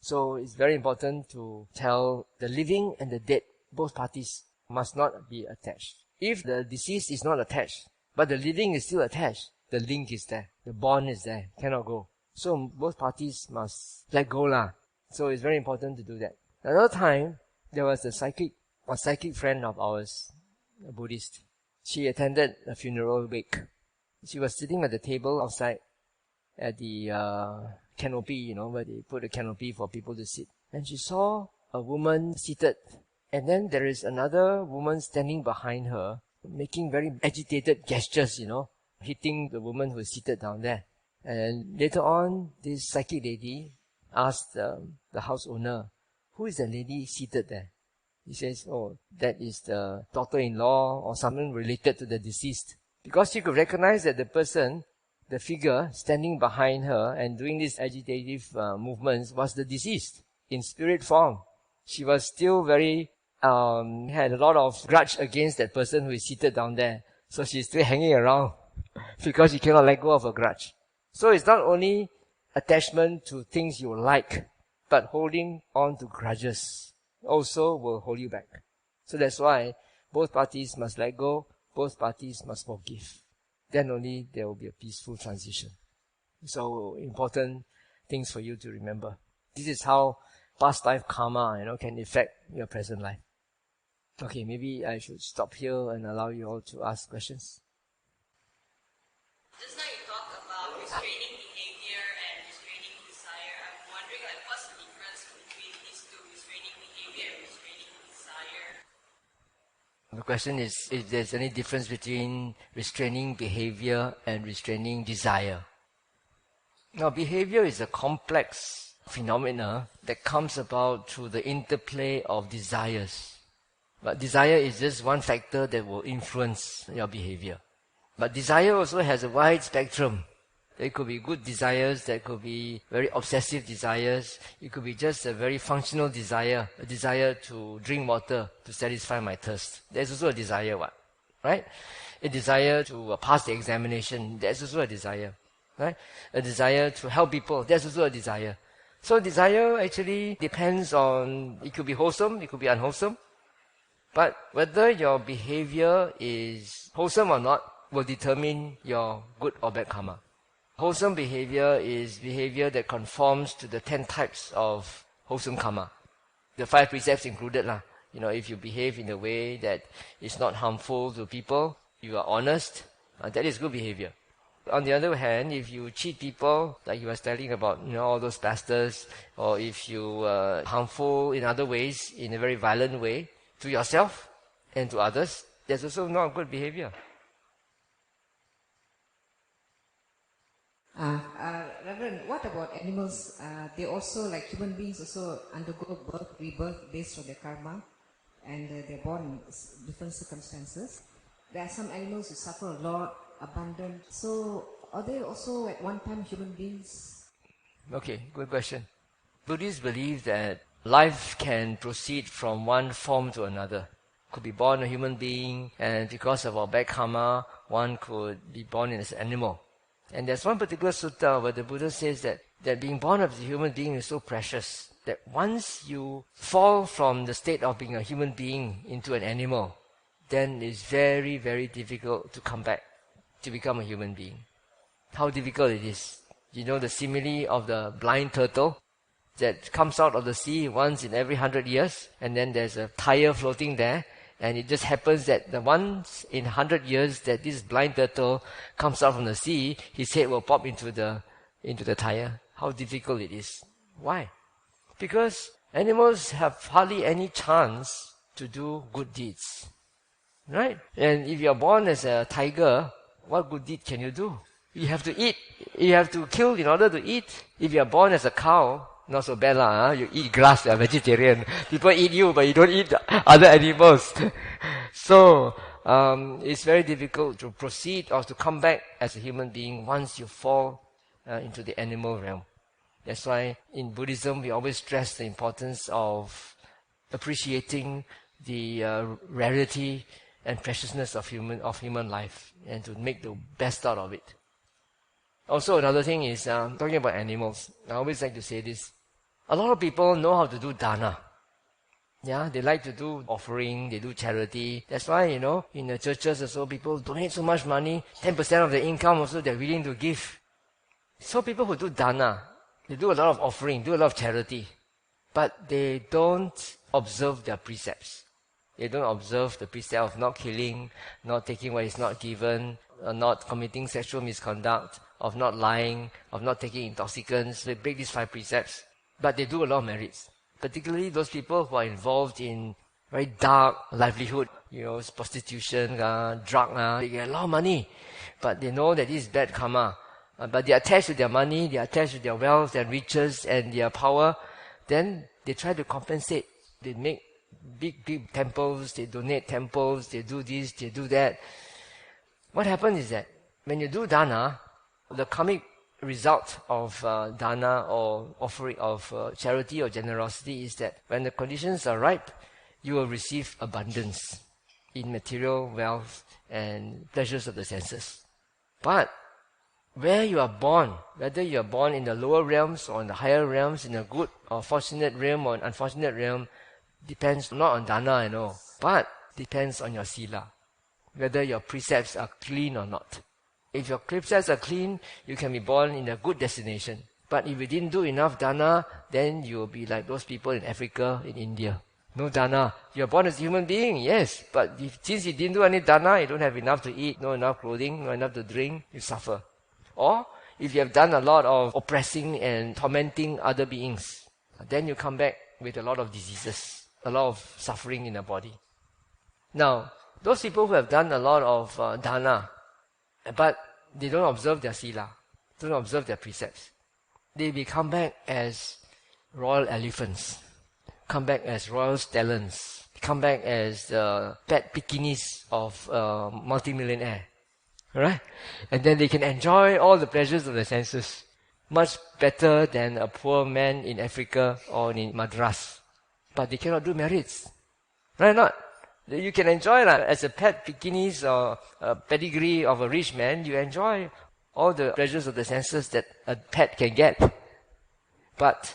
So it's very important to tell the living and the dead, both parties must not be attached. If the deceased is not attached, but the living is still attached, the link is there. The bond is there. Cannot go. So both parties must let go . So it's very important to do that. Another time, there was a psychic friend of ours, a Buddhist. She attended a funeral wake. She was sitting at the table outside at the canopy, where they put a canopy for people to sit. And she saw a woman seated. And then there is another woman standing behind her, making very agitated gestures, hitting the woman who is seated down there. And later on, this psychic lady asked the house owner, who is the lady seated there? He says, oh, that is the daughter-in-law or someone related to the deceased. Because she could recognize that the person, the figure standing behind her and doing these agitative movements was the deceased. in spirit form. She was still very, had a lot of grudge against that person who is seated down there. So she's still hanging around because she cannot let go of a grudge. So it's not only attachment to things you like, but holding on to grudges also will hold you back. So that's why both parties must let go, both parties must forgive. Then only there will be a peaceful transition. So important things for you to remember. This is how past life karma, can affect your present life. Okay, maybe I should stop here and allow you all to ask questions. Just now you talked about restraining behavior and restraining desire. I'm wondering, what's the difference between these two, restraining behavior and restraining desire? The question is if there's any difference between restraining behavior and restraining desire. Now, behavior is a complex phenomena that comes about through the interplay of desires. But desire is just one factor that will influence your behavior. But desire also has a wide spectrum. There could be good desires, there could be very obsessive desires, it could be just a very functional desire, a desire to drink water to satisfy my thirst. There's also a desire, right? A desire to pass the examination, there's also a desire. Right? A desire to help people, that's also a desire. So desire actually depends on, it could be wholesome, it could be unwholesome. But whether your behavior is wholesome or not will determine your good or bad karma. Wholesome behavior is behavior that conforms to the 10 types of wholesome karma. The 5 precepts included. If you behave in a way that is not harmful to people, you are honest, that is good behavior. On the other hand, if you cheat people, like you were telling about, all those pastors, or if you are harmful in other ways, in a very violent way, to yourself and to others, that's also not good behavior. Reverend, what about animals? They also, like human beings, also undergo birth, rebirth based on their karma, and they're born in different circumstances. There are some animals who suffer a lot, abundant. So, are they also at one time human beings? Okay, good question. Buddhists believe that life can proceed from one form to another. Could be born a human being, and because of our bad karma, one could be born as an animal. And there's one particular sutta where the Buddha says that being born as a human being is so precious, that once you fall from the state of being a human being into an animal, then it's very, very difficult to come back to become a human being. How difficult it is. The simile of the blind turtle that comes out of the sea once in every 100 years, and then there's a tire floating there, and it just happens that the once in 100 years that this blind turtle comes out from the sea, his head will pop into the tire. How difficult it is. Why? Because animals have hardly any chance to do good deeds. Right? And if you're born as a tiger, what good deed can you do? You have to eat. You have to kill in order to eat. If you're born as a cow, not so bad lah. You eat grass, you're vegetarian. People eat you, but you don't eat other animals. So, it's very difficult to proceed or to come back as a human being once you fall into the animal realm. That's why in Buddhism, we always stress the importance of appreciating the rarity and preciousness of human life, and to make the best out of it. Also, another thing is, talking about animals, I always like to say this. A lot of people know how to do dana. Yeah, they like to do offering, they do charity. That's why, in the churches also, people donate so much money, 10% of the income also they're willing to give. So people who do dana, they do a lot of offering, do a lot of charity, but they don't observe their precepts. They don't observe the precept of not killing, not taking what is not given, not committing sexual misconduct, of not lying, of not taking intoxicants. They break these 5 precepts. But they do a lot of merits. Particularly those people who are involved in very dark livelihood, prostitution, drug, they get a lot of money. But they know that this is bad karma. But they are attached to their money, they are attached to their wealth and riches and their power. Then they try to compensate. They make big temples, they donate temples, they do this, they do that. What happens is that when you do dana, the karmic result of dana or offering of charity or generosity is that when the conditions are ripe, you will receive abundance in material wealth and pleasures of the senses. But where you are born, whether you are born in the lower realms or in the higher realms, in a good or fortunate realm or an unfortunate realm, depends not on dana and all, but depends on your sila, whether your precepts are clean or not. If your precepts are clean, you can be born in a good destination. But if you didn't do enough dana, then you will be like those people in Africa, in India. No dana. You are born as a human being, yes. But since you didn't do any dana, you don't have enough to eat, no enough clothing, no enough to drink, you suffer. Or if you have done a lot of oppressing and tormenting other beings, then you come back with a lot of diseases, a lot of suffering in the body. Now, those people who have done a lot of dana, but they don't observe their sila, don't observe their precepts, they become back as royal elephants, come back as royal stallions, come back as pet bikinis of multimillionaire. Right? And then they can enjoy all the pleasures of the senses much better than a poor man in Africa or in Madras. But they cannot do merits. Right or not? You can enjoy as a pet bikinis or a pedigree of a rich man, you enjoy all the pleasures of the senses that a pet can get. But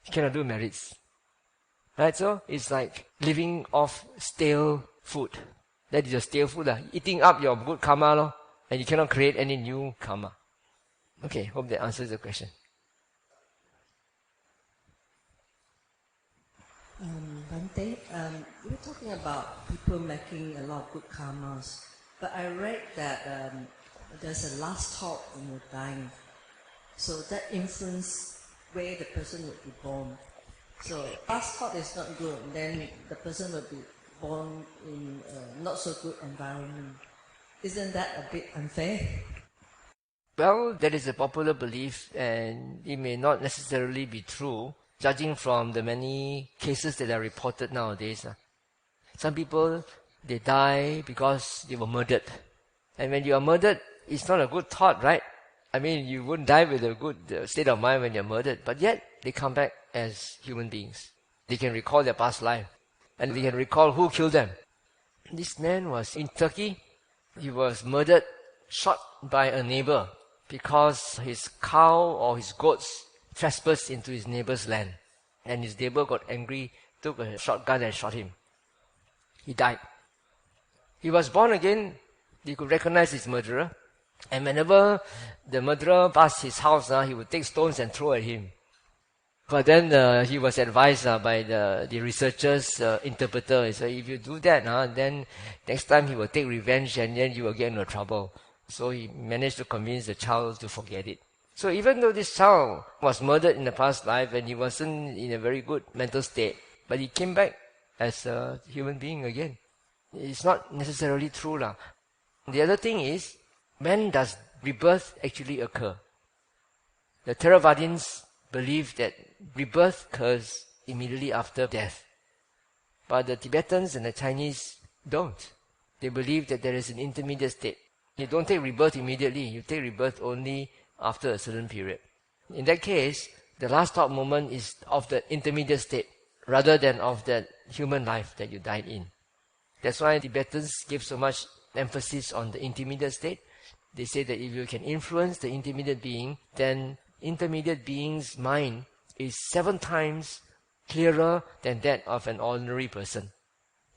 you cannot do merits. Right? So it's like living off stale food. That is your stale food. Eating up your good karma, and you cannot create any new karma. Okay, hope that answers the question. Bhante, we were talking about people making a lot of good karmas, but I read that there's a last thought when you're dying. So that influences where the person would be born. So last thought is not good, then the person will be born in a not so good environment. Isn't that a bit unfair? Well, that is a popular belief, and it may not necessarily be true, judging from the many cases that are reported nowadays. Some people, they die because they were murdered. And when you are murdered, it's not a good thought, right? I mean, you wouldn't die with a good state of mind when you're murdered, but yet they come back as human beings. They can recall their past life. And they can recall who killed them. This man was in Turkey. He was murdered, shot by a neighbor because his cow or his goats trespassed into his neighbor's land. And his neighbor got angry, took a shotgun and shot him. He died. He was born again. He could recognize his murderer. And whenever the murderer passed his house, he would take stones and throw at him. But then he was advised by the researcher's interpreter. So if you do that, then next time he will take revenge and then you will get into trouble. So he managed to convince the child to forget it. So even though this child was murdered in the past life and he wasn't in a very good mental state, but he came back as a human being again. It's not necessarily true. The other thing is, when does rebirth actually occur? The Theravadins believe that rebirth occurs immediately after death. But the Tibetans and the Chinese don't. They believe that there is an intermediate state. You don't take rebirth immediately. You take rebirth only after a certain period. In that case, the last thought moment is of the intermediate state rather than of that human life that you died in. That's why Tibetans give so much emphasis on the intermediate state. They say that if you can influence the intermediate being, then intermediate being's mind is 7 times clearer than that of an ordinary person.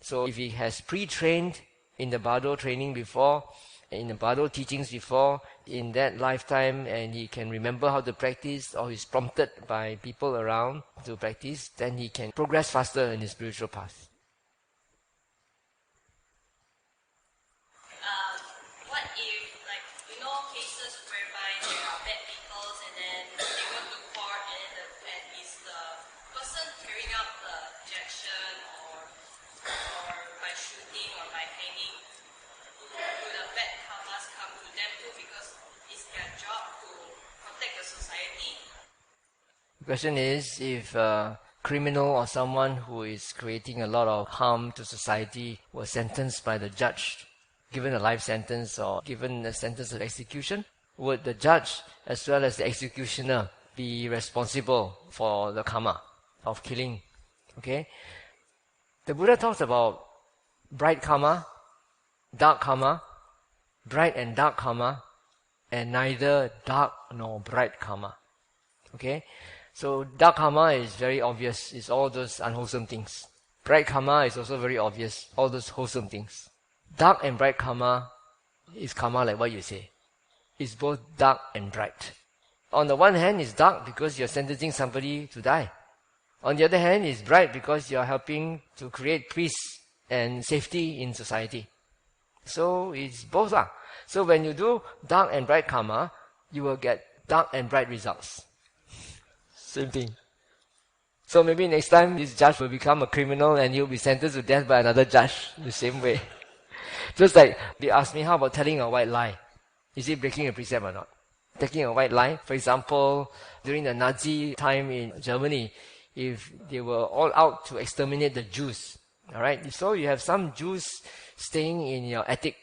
So if he has pre-trained in the Bardo training before, in the Bardo teachings before, in that lifetime, and he can remember how to practice, or he's prompted by people around to practice, then he can progress faster in his spiritual path. What if, cases whereby there are bad people and then they go to court and is the person carrying out the injection or by shooting or by hanging, do the bad karmas come to them too because it's their job to protect the society? The question is, if a criminal or someone who is creating a lot of harm to society was sentenced by the judge, given a life sentence or given a sentence of execution, would the judge as well as the executioner be responsible for the karma of killing? Okay? The Buddha talks about bright karma, dark karma, bright and dark karma, and neither dark nor bright karma. Okay? So dark karma is very obvious. It's all those unwholesome things. Bright karma is also very obvious. All those wholesome things. Dark and bright karma is karma like what you say. It's both dark and bright. On the one hand, it's dark because you're sentencing somebody to die. On the other hand, it's bright because you're helping to create peace and safety in society. So it's both. So when you do dark and bright karma, you will get dark and bright results. Same thing. So maybe next time this judge will become a criminal and he'll be sentenced to death by another judge the same way. Just like they asked me, how about telling a white lie? Is it breaking a precept or not? Taking a white lie, for example, during the Nazi time in Germany, if they were all out to exterminate the Jews, alright? So you have some Jews staying in your attic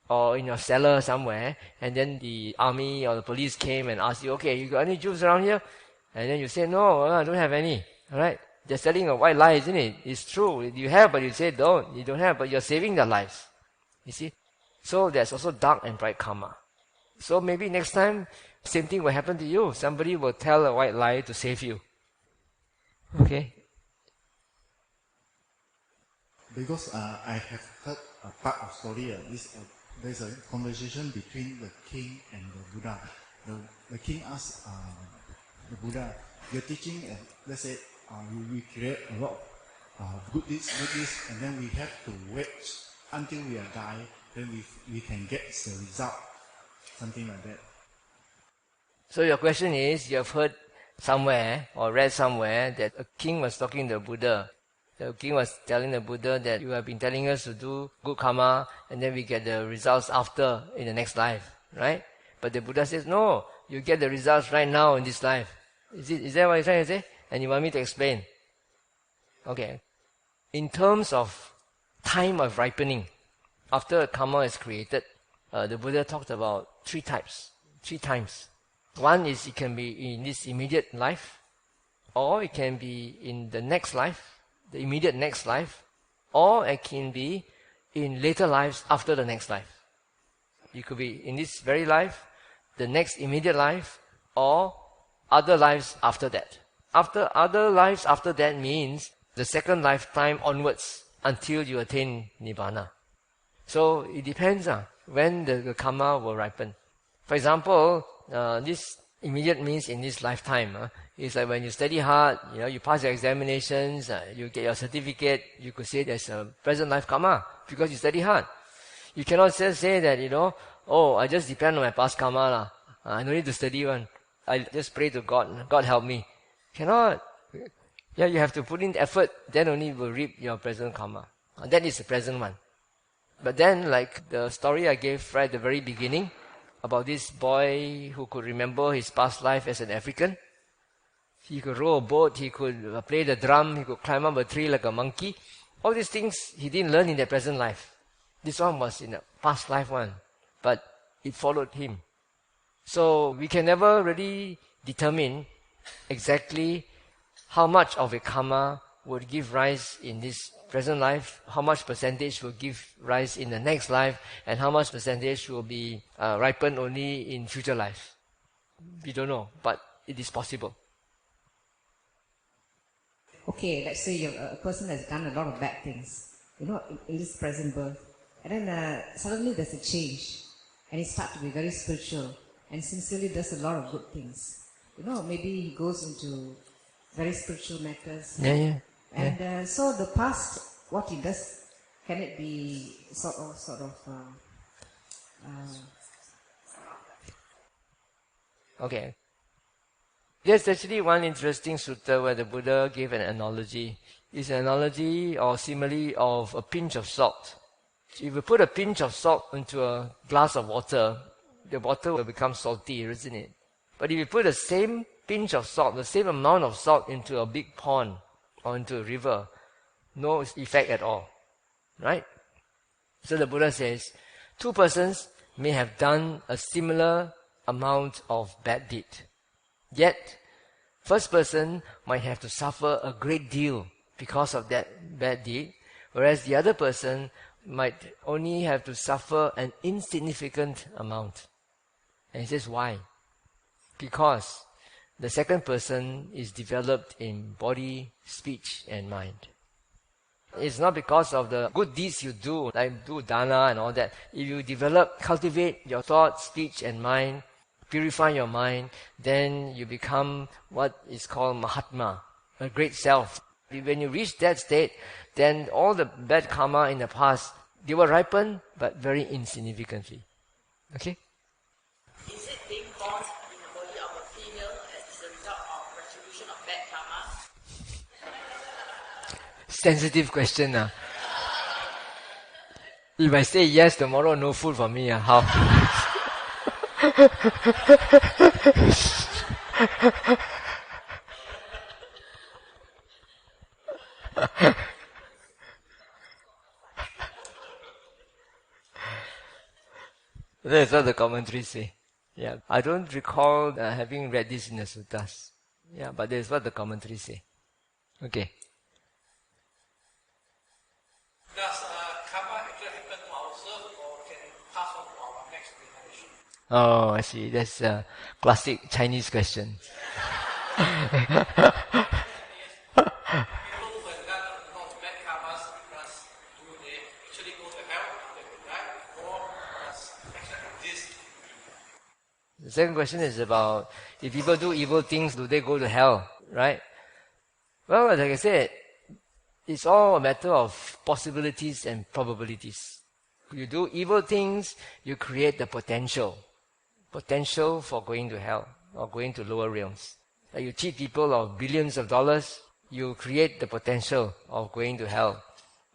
or in your cellar somewhere, and then the army or the police came and asked you, okay, you got any Jews around here? And then you say, no, I don't have any. Alright? They're telling a white lie, isn't it? It's true. You have, but you say don't. You don't have, but you're saving their lives. You see? So there's also dark and bright karma. So maybe next time, same thing will happen to you. Somebody will tell a white lie to save you. Okay? Because I have heard a part of story. There's a conversation between the king and the Buddha. The king asked the Buddha, you're teaching, let's say, we create a lot of good deeds, and then we have to wait until we are die, then we can get the result. Something like that. So your question is, you have heard somewhere or read somewhere that a king was talking to the Buddha. The king was telling the Buddha that you have been telling us to do good karma and then we get the results after in the next life, right? But the Buddha says, no, you get the results right now in this life. Is that what you're trying to say? And you want me to explain? Okay. In terms of time of ripening, after a karma is created, the Buddha talked about three times. One is it can be in this immediate life, or it can be in the next life, the immediate next life, or it can be in later lives after the next life. It could be in this very life, the next immediate life, or other lives after that. After other lives after that means the second lifetime onwards until you attain Nibbana. So it depends when the karma will ripen. For example, this immediate means in this lifetime. It's like when you study hard, you pass your examinations, you get your certificate, you could say there's a present life karma because you study hard. You cannot just say that, oh, I just depend on my past karma. I don't need to study one. I just pray to God. God help me. Cannot. Yeah, you have to put in effort, then only you will reap your present karma. That is the present one. But then, like the story I gave right at the very beginning, about this boy who could remember his past life as an African. He could row a boat, he could play the drum, he could climb up a tree like a monkey. All these things he didn't learn in the present life. This one was in a past life one, but it followed him. So we can never really determine exactly how much of a karma would give rise in this present life, how much percentage will give rise in the next life, and how much percentage will be ripened only in future life. We don't know, but it is possible. Okay, let's say a person has done a lot of bad things, in this present birth, and then suddenly there's a change, and he starts to be very spiritual, and sincerely does a lot of good things. Maybe he goes into very spiritual matters. Yeah. And so the past, what he does, can it be sort of Okay. There's actually one interesting sutta where the Buddha gave an analogy. It's an analogy or simile of a pinch of salt. If you put a pinch of salt into a glass of water, the water will become salty, isn't it? But if you put the same pinch of salt, the same amount of salt into a big pond or into a river, no effect at all. Right? So the Buddha says, two persons may have done a similar amount of bad deed. Yet, first person might have to suffer a great deal because of that bad deed, whereas the other person might only have to suffer an insignificant amount. And he says, why? Because the second person is developed in body, speech, and mind. It's not because of the good deeds you do, like do dana and all that. If you cultivate your thought, speech, and mind, purify your mind, then you become what is called Mahatma, a great self. When you reach that state, then all the bad karma in the past, they will ripen, but very insignificantly. Okay? Is it being born in the body of a female as a result of retribution of bad karma? Sensitive question. If I say yes, tomorrow no food for me. How? That's what the commentaries say. Yeah, I don't recall having read this in the suttas. Yeah, but that's what the commentaries say. Okay. Does karma actually happen to ourselves or can it pass on to our next generation? Oh, I see. That's a classic Chinese question. People who have done a lot of bad karmas do they actually go to hell after they die, or does actually exist? The second question is about if people do evil things, do they go to hell? Right? Well, like I said, it's all a matter of possibilities and probabilities. You do evil things, you create the potential for going to hell or going to lower realms. Like you cheat people of billions of dollars, you create the potential of going to hell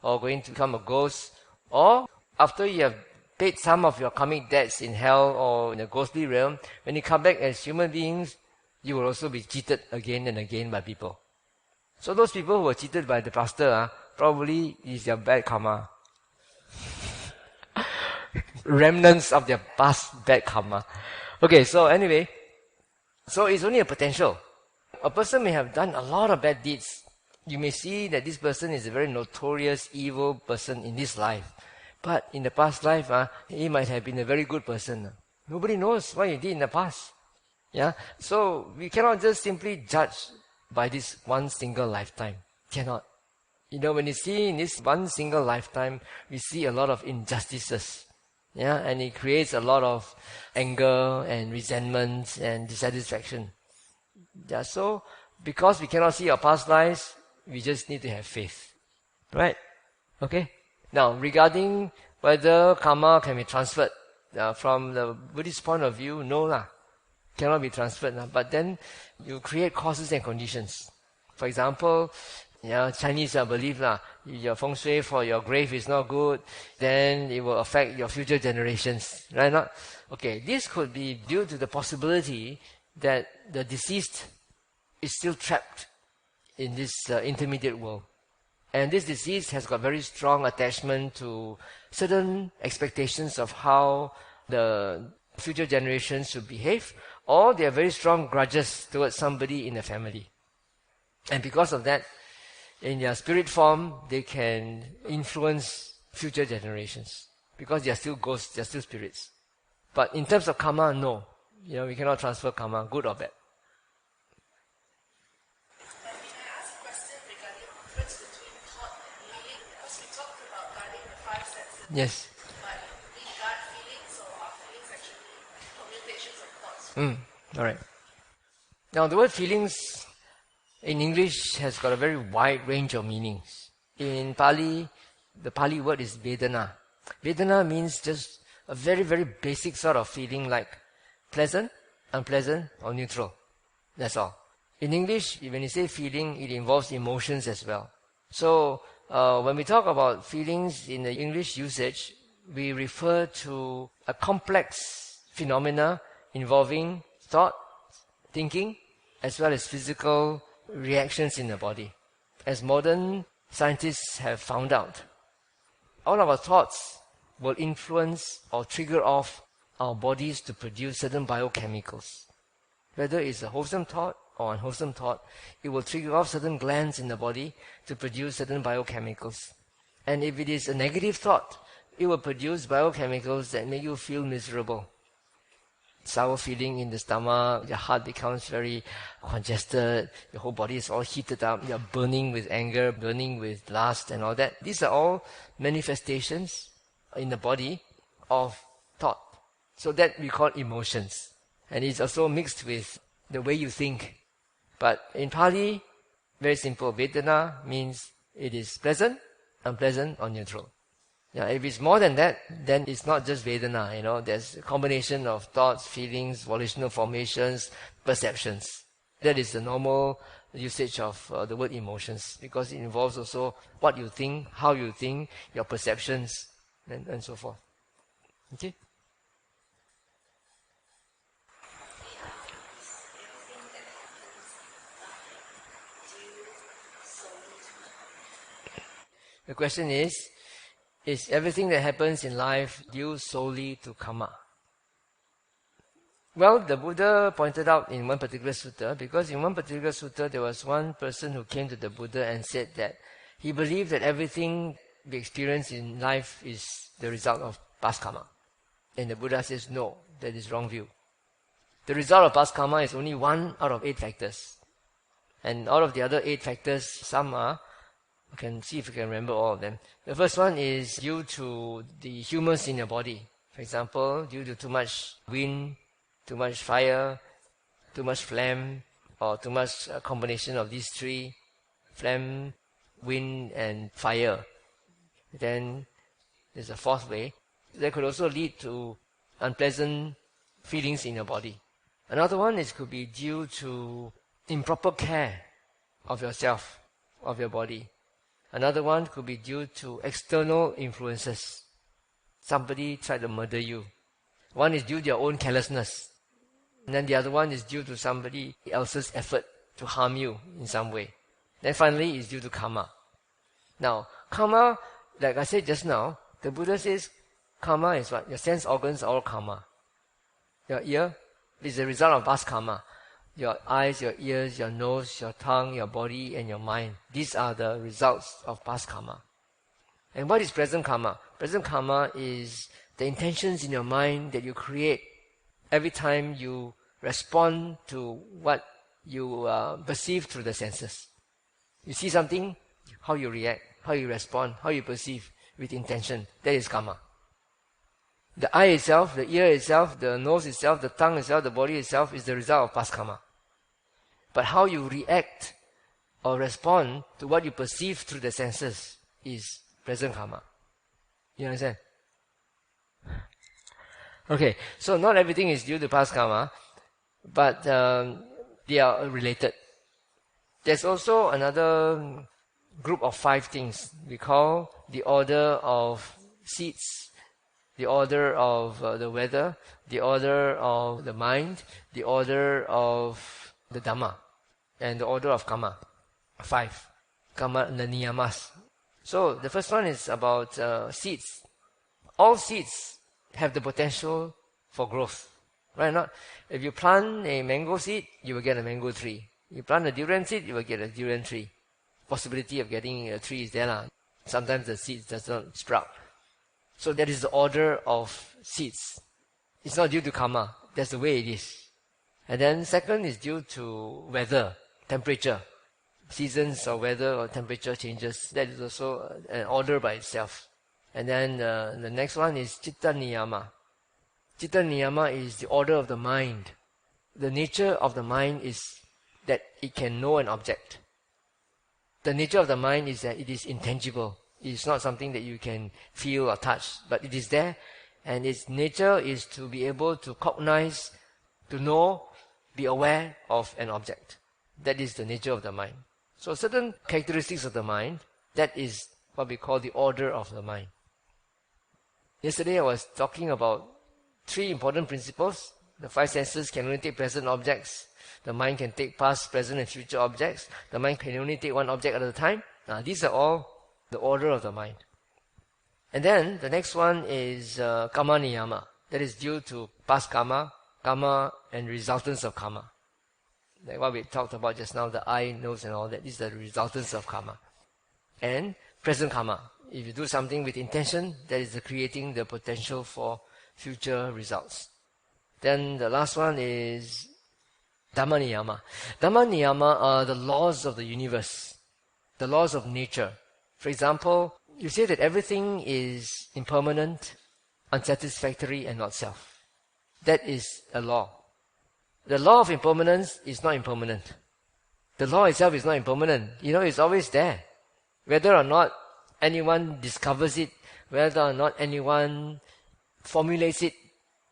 or going to become a ghost, or after you have paid some of your karmic debts in hell or in the ghostly realm, when you come back as human beings, you will also be cheated again and again by people. So those people who were cheated by the pastor, probably is their bad karma. Remnants of their past bad karma. Okay, so anyway, so it's only a potential. A person may have done a lot of bad deeds. You may see that this person is a very notorious evil person in this life. But in the past life, he might have been a very good person. Nobody knows what he did in the past. Yeah, so we cannot just simply judge by this one single lifetime. Cannot. When you see in this one single lifetime, we see a lot of injustices. Yeah, and it creates a lot of anger and resentment and dissatisfaction. Yeah, so because we cannot see our past lives, we just need to have faith. Right? Okay? Now, regarding whether karma can be transferred, from the Buddhist point of view, no lah. Cannot be transferred. But then you create causes and conditions. For example, Chinese believe your feng shui for your grave is not good, then it will affect your future generations. Right? Not? Okay, this could be due to the possibility that the deceased is still trapped in this intermediate world. And this deceased has got very strong attachment to certain expectations of how the future generations should behave, or they have very strong grudges towards somebody in the family. And because of that, in their spirit form, they can influence future generations. Because they are still ghosts, they are still spirits. But in terms of karma, no. We cannot transfer karma, good or bad. Can I ask a question regarding the difference between thought and feeling? Because we talked about guarding the five senses. Yes. But we guard feelings, or our feelings actually commutations of thoughts. Alright. Now the word feelings in English has got a very wide range of meanings. In Pali, the Pali word is Vedana. Vedana means just a very, very basic sort of feeling like pleasant, unpleasant, or neutral. That's all. In English, when you say feeling, it involves emotions as well. So, when we talk about feelings in the English usage, we refer to a complex phenomena involving thought, thinking, as well as physical reactions in the body. As modern scientists have found out, all of our thoughts will influence or trigger off our bodies to produce certain biochemicals. Whether it's a wholesome thought or unwholesome thought, it will trigger off certain glands in the body to produce certain biochemicals. And if it is a negative thought, it will produce biochemicals that make you feel miserable. Sour feeling in the stomach, your heart becomes very congested, your whole body is all heated up, you're burning with anger, burning with lust and all that. These are all manifestations in the body of thought. So that we call emotions. And it's also mixed with the way you think. But in Pali, very simple, Vedana means it is pleasant, unpleasant, or neutral. Yeah, if it's more than that, then it's not just Vedana, there's a combination of thoughts, feelings, volitional formations, perceptions. That is the normal usage of the word emotions, because it involves also what you think, how you think, your perceptions, and so forth. Okay? The question is everything that happens in life due solely to karma? Well, the Buddha pointed out in one particular sutta, because in one particular sutta there was one person who came to the Buddha and said that he believed that everything we experience in life is the result of past karma. And the Buddha says, no, that is wrong view. The result of past karma is only 1 out of 8 factors. And out of the other 8 factors, some are, you can see if you can remember all of them. The first one is due to the humus in your body. For example, due to too much wind, too much fire, too much phlegm, or too much combination of these three, phlegm, wind, and fire. Then there's a fourth way. That could also lead to unpleasant feelings in your body. Another one could be due to improper care of yourself, of your body. Another one could be due to external influences. Somebody tried to murder you. One is due to your own carelessness. And then the other one is due to somebody else's effort to harm you in some way. Then finally is due to karma. Now, karma, like I said just now, the Buddha says karma is what? Your sense organs are all karma. Your ear is the result of past karma. Your eyes, your ears, your nose, your tongue, your body, and your mind. These are the results of past karma. And what is present karma? Present karma is the intentions in your mind that you create every time you respond to what you perceive through the senses. You see something, how you react, how you respond, how you perceive with intention. That is karma. The eye itself, the ear itself, the nose itself, the tongue itself, the body itself is the result of past karma. But how you react or respond to what you perceive through the senses is present karma. You understand? Okay, so not everything is due to past karma, but they are related. There's also another group of 5 things we call the order of seeds, the order of the weather, the order of the mind, the order of the Dhamma, and the order of Kamma. 5. Kamma and the niyamas. So the first one is about seeds. All seeds have the potential for growth. Right or not? If you plant a mango seed, you will get a mango tree. You plant a durian seed, you will get a durian tree. Possibility of getting a tree is there. Sometimes the seeds does not sprout. So that is the order of seeds. It's not due to karma. That's the way it is. And then second is due to weather, temperature. Seasons or weather or temperature changes. That is also an order by itself. And then the next one is Citta Niyama. Citta Niyama is the order of the mind. The nature of the mind is that it can know an object. The nature of the mind is that it is intangible. It is not something that you can feel or touch, but it is there, and its nature is to be able to cognize, to know, be aware of an object. That is the nature of the mind. So certain characteristics of the mind, that is what we call the order of the mind. Yesterday I was talking about 3 important principles. The 5 senses can only take present objects. The mind can take past, present, and future objects. The mind can only take one object at a time. These are all the order of the mind. And then the next one is Kamaniyama. That is due to past karma, karma and resultants of karma. Like what we talked about just now, the eye, nose and all that, these are the resultants of karma. And present karma. If you do something with intention, that is creating the potential for future results. Then the last one is Dhamma-niyama. Dhamma-niyama are the laws of the universe, the laws of nature. For example, you say that everything is impermanent, unsatisfactory and not self. That is a law. The law of impermanence is not impermanent. The law itself is not impermanent. It's always there. Whether or not anyone discovers it, whether or not anyone formulates it,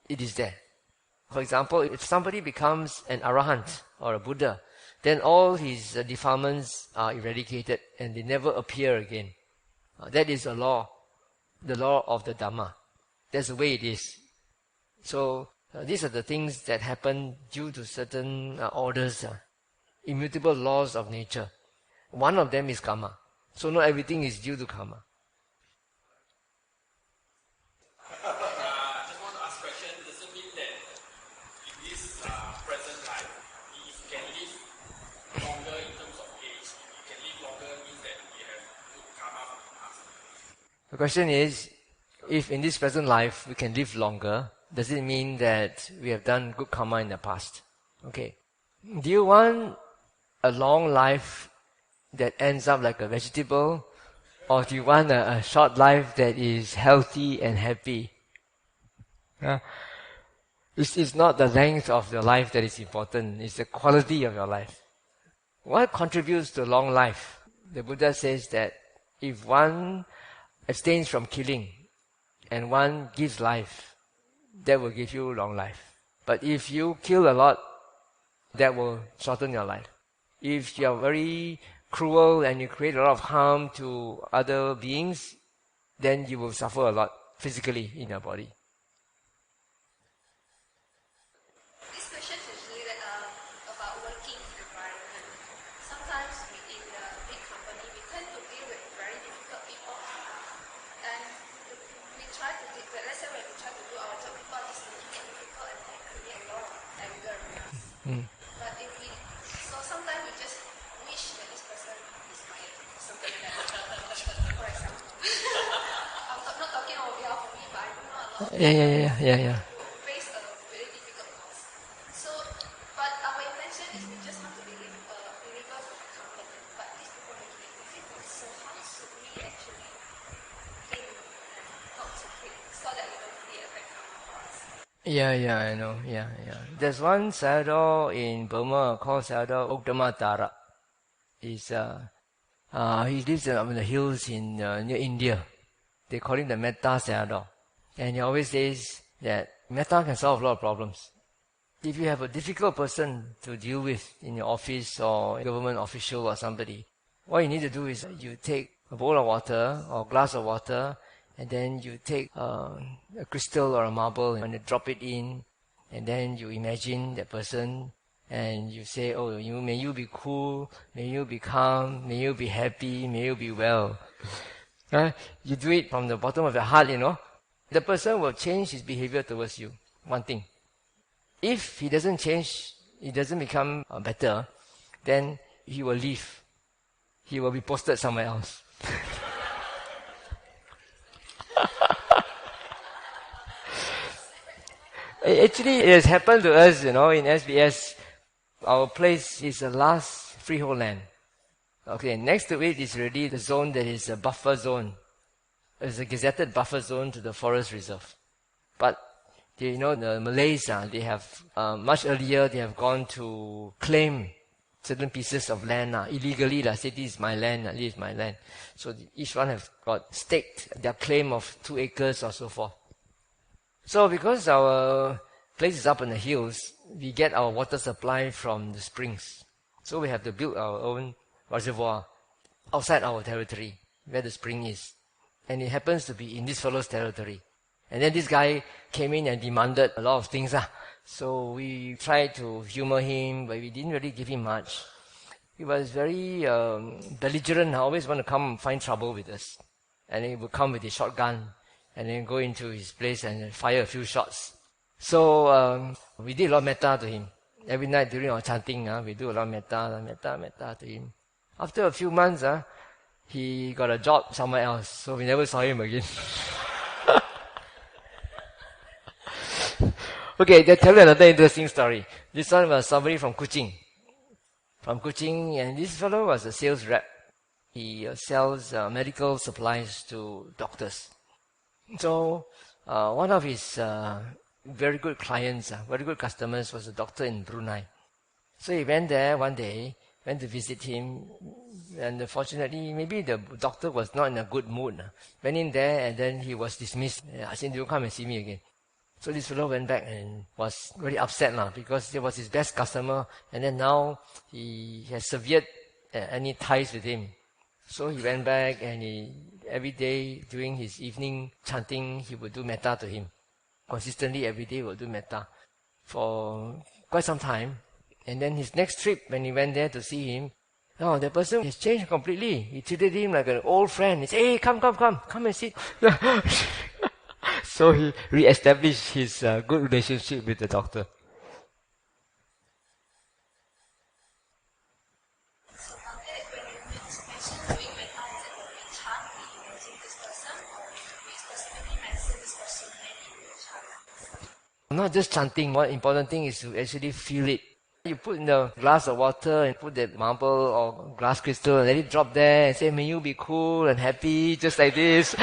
it is there. For example, if somebody becomes an arahant or a Buddha, then all his defilements are eradicated and they never appear again. That is a law, the law of the Dhamma. That's the way it is. So these are the things that happen due to certain orders, immutable laws of nature. One of them is karma. So not everything is due to karma. Just want to ask a question. Does it mean that in this present life, if you can live longer in terms of age, if you can live longer means that we have good karma from the past? The question is, if in this present life we can live longer, does it mean that we have done good karma in the past? Okay. Do you want a long life that ends up like a vegetable, or do you want a short life that is healthy and happy? It's not the length of your life that is important, it's the quality of your life. What contributes to long life? The Buddha says that if one abstains from killing and one gives life, that will give you long life. But if you kill a lot, that will shorten your life. If you are very cruel and you create a lot of harm to other beings, then you will suffer a lot physically in your body. This question is really about working environment. Sometimes in a big company, we tend to deal with very difficult people. And we try to do, let's say when we try to do our job, people are just making it difficult and they create a lot of anger in us. But so sometimes we just wish that this person is fired or something like that. For example. I'm not talking on behalf of me, but I know a lot of Yeah. face a very difficult cause. So, but our intention is we just want to deliver for the company, but these people make it difficult. So how should we actually think and not to think so that we don't create a bad karma for us? Yeah, I know. Yeah. There's one sayadaw in Burma called Sayadaw Uktamatara. He lives up in the hills in near India. They call him the Metta Sayadaw. And he always says that Metta can solve a lot of problems. If you have a difficult person to deal with in your office or government official or somebody, what you need to do is you take a bowl of water or a glass of water, and then you take a crystal or a marble and you drop it in, and then you imagine that person and you say, may you be cool, may you be calm, may you be happy, may you be well. You do it from the bottom of your heart, The person will change his behavior towards you. One thing. If he doesn't change, he doesn't become better, then he will leave. He will be posted somewhere else. Actually, it has happened to us, in SBS. Our place is the last freehold land. Okay, next to it is really the zone that is a buffer zone. It's a gazetted buffer zone to the forest reserve. But, the Malays, they have, much earlier, they have gone to claim certain pieces of land, illegally, say this is my land, this is my land. So each one have got staked their claim of 2 acres or so forth. So because our place is up in the hills, we get our water supply from the springs. So we have to build our own reservoir outside our territory, where the spring is. And it happens to be in this fellow's territory. And then this guy came in and demanded a lot of things. So we tried to humor him, but we didn't really give him much. He was very belligerent, always want to come and find trouble with us. And he would come with his shotgun and then go into his place and fire a few shots. So we did a lot of metta to him. Every night during our chanting, we do a lot of metta to him. After a few months, he got a job somewhere else, so we never saw him again. Okay, they tell you another interesting story. This one was somebody from Kuching. And this fellow was a sales rep. He sells medical supplies to doctors. So, one of his very good clients, very good customers was a doctor in Brunei. So he went there one day, went to visit him, and unfortunately, maybe the doctor was not in a good mood. Went in there and then he was dismissed. I said, "You come and see me again." So this fellow went back and was very upset because he was his best customer, and then now he has severed any ties with him. So he went back and every day during his evening chanting, he would do metta to him. Consistently every day he would do metta for quite some time. And then his next trip, when he went there to see him, the person has changed completely. He treated him like an old friend. He said, "Hey, come and sit." So he re-established his good relationship with the doctor. So, Bhante, when you mention doing metta, is it when we chant, we imagine this person, or we specifically mention this person when we chant? Not just chanting. One important thing is to actually feel it. You put in a glass of water and put that marble or glass crystal and let it drop there and say, "May you be cool and happy," just like this.